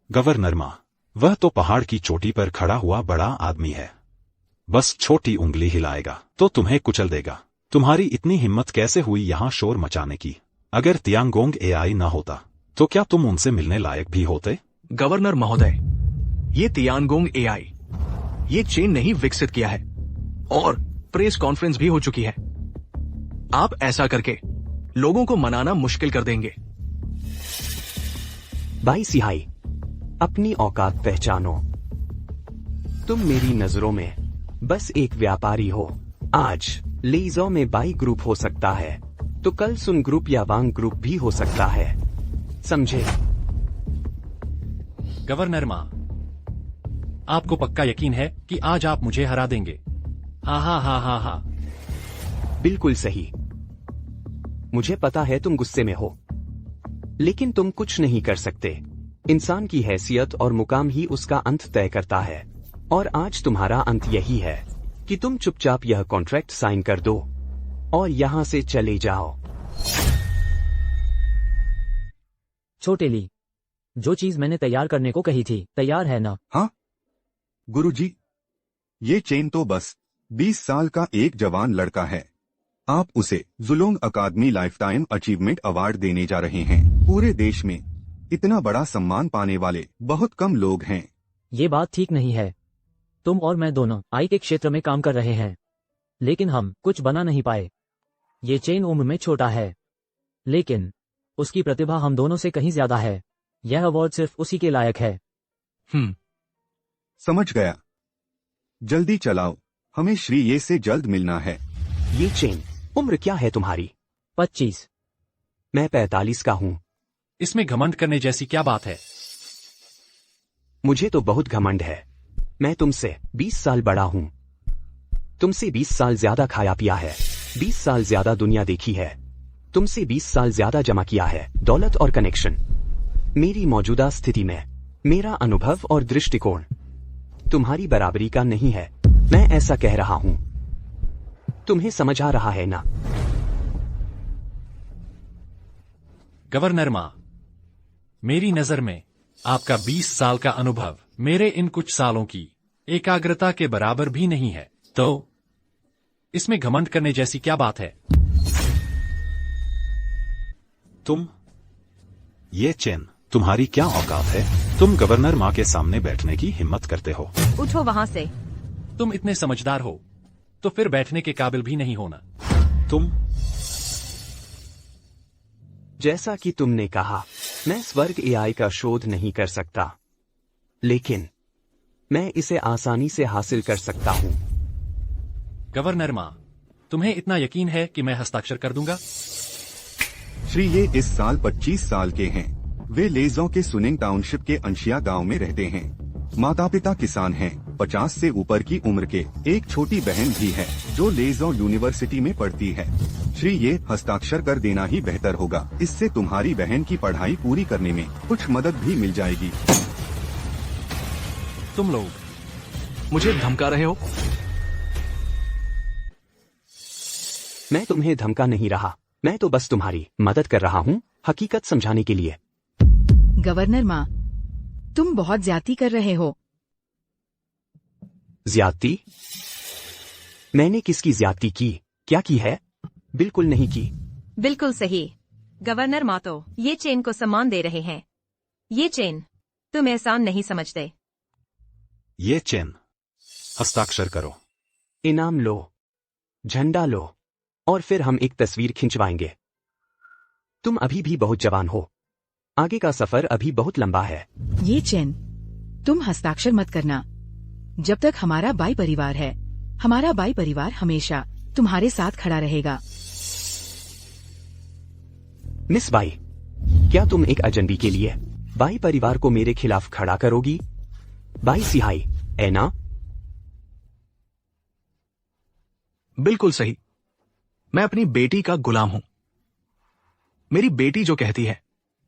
गवर्नर माँ, वह तो पहाड़ की चोटी पर खड़ा हुआ बड़ा आदमी है। बस छोटी उंगली हिलाएगा तो तुम्हें कुचल देगा। तुम्हारी इतनी हिम्मत कैसे हुई यहाँ शोर मचाने की? अगर तियांगोंग एआई न होता तो क्या तुम उनसे मिलने लायक भी होते? गवर्नर महोदय, ये तियांगोंग एआई, ये चेन नहीं विकसित किया है और प्रेस कॉन्फ्रेंस भी हो चुकी है। आप ऐसा करके लोगों को मनाना मुश्किल कर देंगे। भाई सिहाई, अपनी औकात पहचानो। तुम मेरी नजरों में बस एक व्यापारी हो। आज लीजो में बाई ग्रुप हो सकता है तो कल सुन ग्रुप या वांग ग्रुप भी हो सकता है, समझे? गवर्नर माँ, आपको पक्का यकीन है कि आज आप मुझे हरा देंगे? हा हा हा हा हा। बिल्कुल सही। मुझे पता है तुम गुस्से में हो, लेकिन तुम कुछ नहीं कर सकते। इंसान की हैसियत और मुकाम ही उसका अंत तय करता है, और आज तुम्हारा अंत यही है कि तुम चुपचाप यह कॉन्ट्रैक्ट साइन कर दो और यहाँ से चले जाओ। छोटे ली, जो चीज मैंने तैयार करने को कही थी तैयार है ना? हाँ गुरुजी, ये चेन तो बस 20 साल का एक जवान लड़का है। आप उसे जुलोंग अकादमी लाइफटाइम अचीवमेंट अवार्ड देने जा रहे हैं। पूरे देश में इतना बड़ा सम्मान पाने वाले बहुत कम लोग हैं। ये बात ठीक नहीं है। तुम और मैं दोनों आई के क्षेत्र में काम कर रहे हैं, लेकिन हम कुछ बना नहीं पाए। ये चेन उम्र में छोटा है, लेकिन उसकी प्रतिभा हम दोनों से कहीं ज्यादा है। यह अवार्ड सिर्फ उसी के लायक है। समझ गया। जल्दी चलाओ, हमें श्री ये से जल्द मिलना है। ये चेन, उम्र क्या है तुम्हारी? 25। मैं 45 का हूँ। इसमें घमंड करने जैसी क्या बात है? मुझे तो बहुत घमंड है। मैं तुमसे 20 साल बड़ा हूँ। तुमसे 20 साल ज्यादा खाया पिया है, 20 साल ज्यादा दुनिया देखी है, तुमसे 20 साल ज्यादा जमा किया है, दौलत और कनेक्शन। मेरी मौजूदा स्थिति में मेरा अनुभव और दृष्टिकोण तुम्हारी बराबरी का नहीं है। मैं ऐसा कह रहा हूं, तुम्हें समझ आ रहा है ना? गवर्नर मां, मेरी नजर में आपका 20 साल का अनुभव मेरे इन कुछ सालों की एकाग्रता के बराबर भी नहीं है, तो इसमें घमंड करने जैसी क्या बात है? तुम, ये चेन, तुम्हारी क्या औकात है? तुम गवर्नर माँ के सामने बैठने की हिम्मत करते हो? उठो वहां से। तुम इतने समझदार हो तो फिर बैठने के काबिल भी नहीं होना। तुम, जैसा कि तुमने कहा, मैं स्वर्ग एआई का शोध नहीं कर सकता, लेकिन मैं इसे आसानी से हासिल कर सकता हूं। गवर्नर मां, तुम्हें इतना यकीन है कि मैं हस्ताक्षर कर दूंगा? श्री ये इस साल 25 साल के हैं। वे लेजों के सुनिंग टाउनशिप के अंशिया गांव में रहते हैं। माता पिता किसान हैं। 50 से ऊपर की उम्र के एक छोटी बहन भी है जो लेजों यूनिवर्सिटी में पढ़ती है। श्री ये हस्ताक्षर कर देना ही बेहतर होगा। इससे तुम्हारी बहन की पढ़ाई पूरी करने में कुछ मदद भी मिल जाएगी। तुम लोग मुझे धमका रहे हो? मैं तुम्हें धमका नहीं रहा, मैं तो बस तुम्हारी मदद कर रहा हूँ, हकीकत समझाने के लिए। गवर्नर माँ, तुम बहुत ज्यादती कर रहे हो। ज्यादती? मैंने किसकी ज्यादती की? क्या की है? बिल्कुल नहीं की। बिल्कुल सही। गवर्नर माँ तो ये चेन को सम्मान दे रहे हैं। ये चेन तुम एहसान नहीं समझते। ये चेन, हस्ताक्षर करो। इनाम लो, झंडा लो, और फिर हम एक तस्वीर खिंचवाएंगे। तुम अभी भी बहुत जवान हो, आगे का सफर अभी बहुत लंबा है। ये चेन, तुम हस्ताक्षर मत करना। जब तक हमारा बाई परिवार है, हमारा बाई परिवार हमेशा तुम्हारे साथ खड़ा रहेगा। मिस बाई, क्या तुम एक अजनबी के लिए बाई परिवार को मेरे खिलाफ खड़ा करोगी? बाई सिहाई, है ना? बिल्कुल सही। मैं अपनी बेटी का गुलाम हूं। मेरी बेटी जो कहती है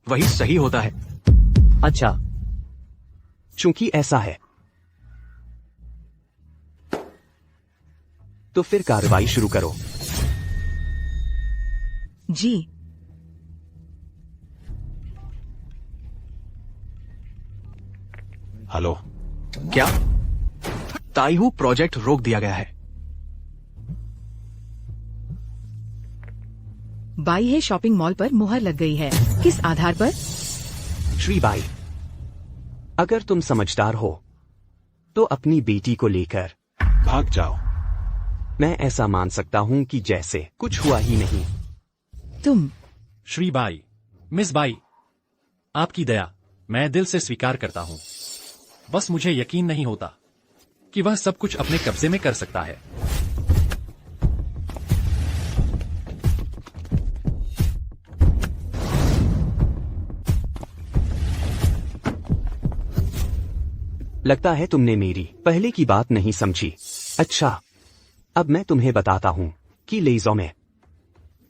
वही सही होता है। अच्छा, चूंकि ऐसा है, तो फिर कार्रवाई शुरू करो। जी। हेलो। क्या? ताइहू प्रोजेक्ट रोक दिया गया है। बाई है शॉपिंग मॉल पर मुहर लग गई है। किस आधार पर? श्री बाई, अगर तुम समझदार हो तो अपनी बेटी को लेकर भाग जाओ। मैं ऐसा मान सकता हूं कि जैसे कुछ हुआ ही नहीं। तुम। श्री बाई, मिस बाई, आपकी दया मैं दिल से स्वीकार करता हूं। बस मुझे यकीन नहीं होता कि वह सब कुछ अपने कब्जे में कर सकता है। लगता है तुमने मेरी पहले की बात नहीं समझी। अच्छा, अब मैं तुम्हें बताता हूं कि लेज़ों में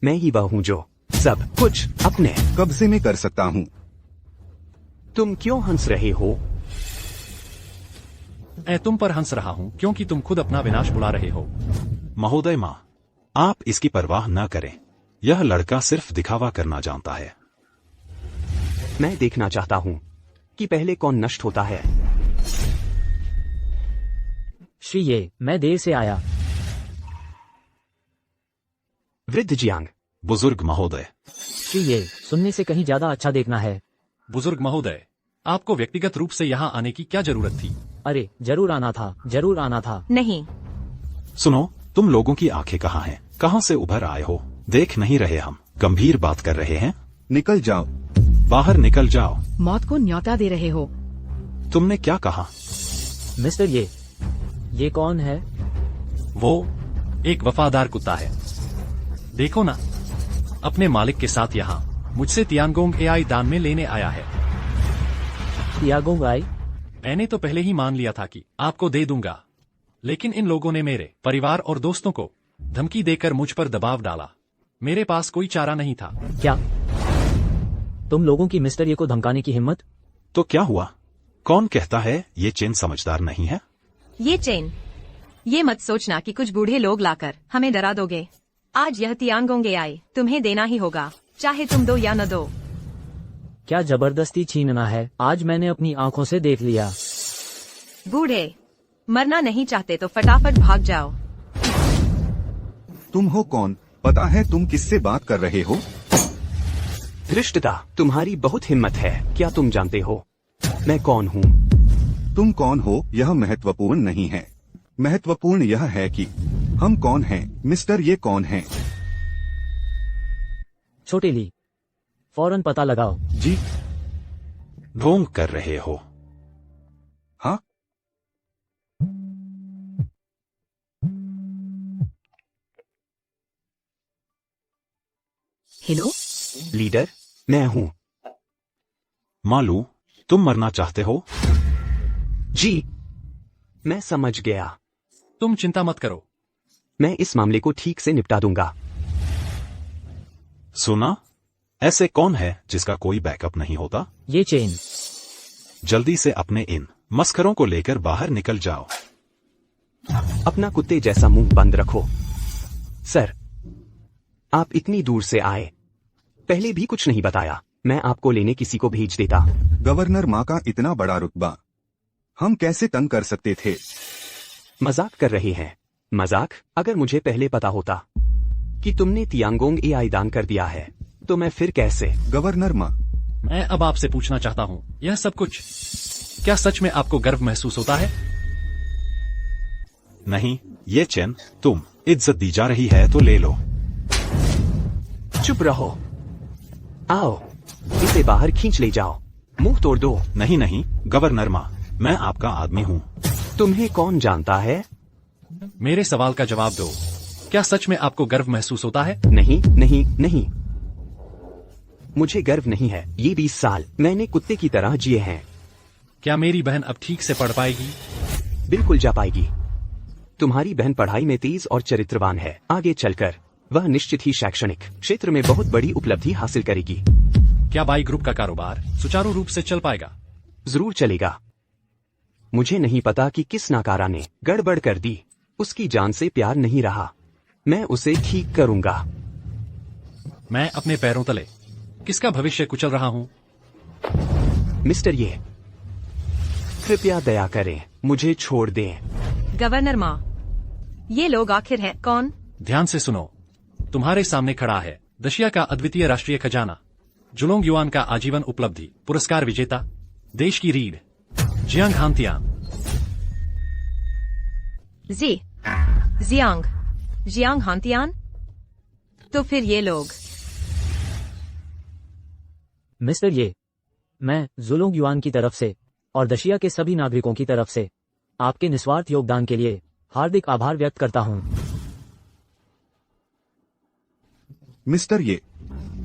मैं ही वह हूं जो सब कुछ अपने कब्जे में कर सकता हूं। तुम क्यों हंस रहे हो? मैं तुम पर हंस रहा हूं क्योंकि तुम खुद अपना विनाश बुला रहे हो। महोदय मां, आप इसकी परवाह न करें। यह लड़का सिर्फ दिखावा करना जानता है। मैं देखना चाहता हूं कि पहले कौन नष्ट होता है। श्री ये, मैं देर से आया। वृद्ध जियांग। बुजुर्ग महोदय। श्री ये सुनने से कहीं ज्यादा अच्छा देखना है। बुजुर्ग महोदय, आपको व्यक्तिगत रूप से यहाँ आने की क्या जरूरत थी? अरे जरूर आना था, जरूर आना था। नहीं, सुनो, तुम लोगों की आंखें कहाँ हैं? कहाँ से उभर आए हो? देख नहीं रहे हम गंभीर बात कर रहे हैं। निकल जाओ। बाहर निकल जाओ। मौत को न्योता दे रहे हो। तुमने क्या कहा? मिस्टर ये कौन है? वो एक वफादार कुत्ता है। देखो ना, अपने मालिक के साथ यहाँ मुझसे तियानगोंग एआई दान में लेने आया है। Tiangong AI? मैंने तो पहले ही मान लिया था कि आपको दे दूंगा, लेकिन इन लोगों ने मेरे परिवार और दोस्तों को धमकी देकर मुझ पर दबाव डाला। मेरे पास कोई चारा नहीं था। क्या तुम लोगों की मिस्टर ये को धमकाने की हिम्मत? तो क्या हुआ? कौन कहता है ये चेन समझदार नहीं है? ये चेन, ये मत सोचना कि कुछ बूढ़े लोग लाकर हमें डरा दोगे। आज यह तियानगोंग एआई तुम्हें देना ही होगा, चाहे तुम दो या न दो। क्या जबरदस्ती छीनना है? आज मैंने अपनी आंखों से देख लिया। बूढ़े, मरना नहीं चाहते तो फटाफट भाग जाओ। तुम हो कौन? पता है तुम किससे बात कर रहे हो? धृष्टता, तुम्हारी बहुत हिम्मत है। क्या तुम जानते हो मैं कौन हूँ? तुम कौन हो यह महत्वपूर्ण नहीं है। महत्वपूर्ण यह है कि हम कौन हैं। मिस्टर ये कौन हैं? छोटे ली, फौरन पता लगाओ। जी ढोंग कर रहे हो? हाँ। हेलो लीडर, मैं हूँ। मालू, तुम मरना चाहते हो? जी, मैं समझ गया। तुम चिंता मत करो, मैं इस मामले को ठीक से निपटा दूंगा। सुना? ऐसे कौन है जिसका कोई बैकअप नहीं होता? ये चेन। जल्दी से अपने इन मस्खरों को लेकर बाहर निकल जाओ। अपना कुत्ते जैसा मुंह बंद रखो। सर, आप इतनी दूर से आए, पहले भी कुछ नहीं बताया। मैं आपको लेने किसी को भेज देता। गवर्नर माँ का इतना बड़ा रुतबा, हम कैसे तंग कर सकते थे? मजाक कर रहे हैं? मजाक? अगर मुझे पहले पता होता कि तुमने तियानगोंग एआई दान कर दिया है तो मैं फिर कैसे? गवर्नर माँ, मैं अब आपसे पूछना चाहता हूँ, यह सब कुछ क्या सच में आपको गर्व महसूस होता है? नहीं, ये चेन तुम इज्जत दी जा रही है तो ले लो। चुप रहो। आओ, इसे बाहर खींच ले जाओ। मुंह तोड़ दो। नहीं नहीं गवर्नर माँ, मैं आपका आदमी हूँ। तुम्हें कौन जानता है? मेरे सवाल का जवाब दो, क्या सच में आपको गर्व महसूस होता है? नहीं नहीं नहीं, मुझे गर्व नहीं है। ये 20 साल मैंने कुत्ते की तरह जिए हैं। क्या मेरी बहन अब ठीक से पढ़ पाएगी? बिल्कुल जा पाएगी। तुम्हारी बहन पढ़ाई में तेज और चरित्रवान है। आगे चलकर वह निश्चित ही शैक्षणिक क्षेत्र में बहुत बड़ी उपलब्धि हासिल करेगी। क्या बाई ग्रुप का कारोबार सुचारू रूप से चल पाएगा? जरूर चलेगा। मुझे नहीं पता कि किस नाकारा ने गड़बड़ कर दी। उसकी जान से प्यार नहीं रहा। मैं उसे ठीक करूंगा। मैं अपने पैरों तले किसका भविष्य कुचल रहा हूँ? मिस्टर ये, कृपया दया करें, मुझे छोड़ दें। गवर्नर माँ, ये लोग आखिर हैं कौन? ध्यान से सुनो, तुम्हारे सामने खड़ा है दशिया का अद्वितीय राष्ट्रीय खजाना, जुलोंग युआन का आजीवन उपलब्धि पुरस्कार विजेता, देश की रीढ़ जियांग हांतियान। जियांग हांतियान? तो फिर ये लोग? मिस्टर ये, मैं जुलोंग युआन की तरफ से और दशिया के सभी नागरिकों की तरफ से आपके निस्वार्थ योगदान के लिए हार्दिक आभार व्यक्त करता हूं। मिस्टर ये,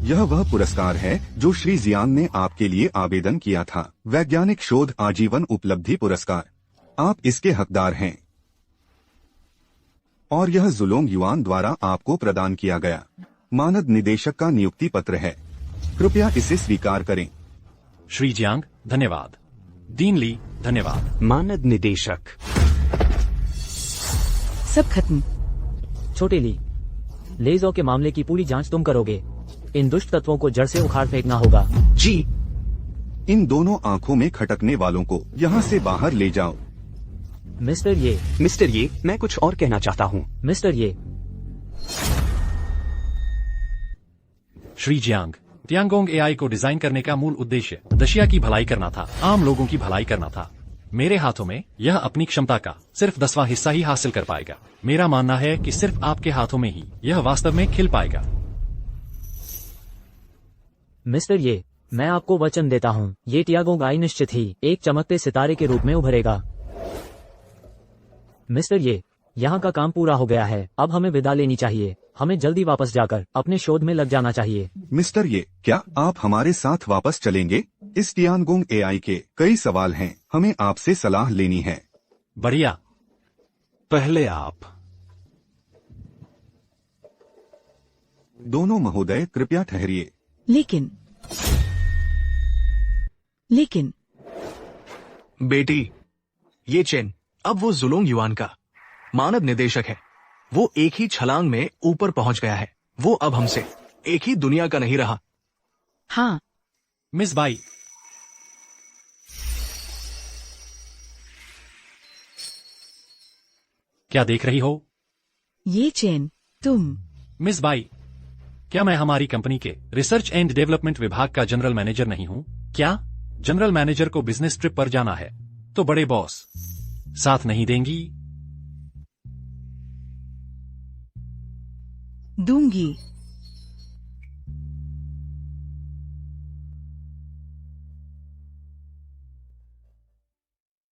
यह वह पुरस्कार है जो श्री जियांग ने आपके लिए आवेदन किया था। वैज्ञानिक शोध आजीवन उपलब्धि पुरस्कार। आप इसके हकदार हैं और यह जुलोंग युआन द्वारा आपको प्रदान किया गया मानद निदेशक का नियुक्ति पत्र है। कृपया इसे स्वीकार करें। श्री जियांग धन्यवाद। दीन ली धन्यवाद। मानद निदेशक। सब खत्म। छोटे ली, लेजो के मामले की पूरी जांच तुम करोगे। इन दुष्ट तत्वों को जड़ से उखाड़ फेंकना होगा। जी। इन दोनों आंखों में खटकने वालों को यहाँ से बाहर ले जाओ। मिस्टर ये, मैं कुछ और कहना चाहता हूँ। मिस्टर ये, श्री जियांग, तियांगोंग एआई को डिजाइन करने का मूल उद्देश्य दशिया की भलाई करना था, आम लोगों की भलाई करना था। मेरे हाथों में यह अपनी क्षमता का सिर्फ 10वां हिस्सा ही हासिल कर पाएगा। मेरा मानना है कि सिर्फ आपके हाथों में ही यह वास्तव में खिल पाएगा। मिस्टर ये, मैं आपको वचन देता हूँ, ये टियांगोंग एआई निश्चित ही एक चमकते सितारे के रूप में उभरेगा। मिस्टर ये, यहाँ का काम पूरा हो गया है, अब हमें विदा लेनी चाहिए। हमें जल्दी वापस जाकर अपने शोध में लग जाना चाहिए। मिस्टर ये, क्या आप हमारे साथ वापस चलेंगे? इस टियांगोंग एआई के कई सवाल हैं, हमें आपसे सलाह लेनी है। बढ़िया। पहले आप। दोनों महोदय कृपया ठहरिए। लेकिन बेटी, ये चेन अब वो जुलोंग युआन का मानद निदेशक है। वो एक ही छलांग में ऊपर पहुंच गया है। वो अब हमसे एक ही दुनिया का नहीं रहा। हाँ, मिस बाई, क्या देख रही हो? ये चेन तुम। मिस बाई, क्या मैं हमारी कंपनी के रिसर्च एंड डेवलपमेंट विभाग का जनरल मैनेजर नहीं हूँ? क्या जनरल मैनेजर को बिजनेस ट्रिप पर जाना है तो बड़े बॉस साथ नहीं देंगी? दूंगी।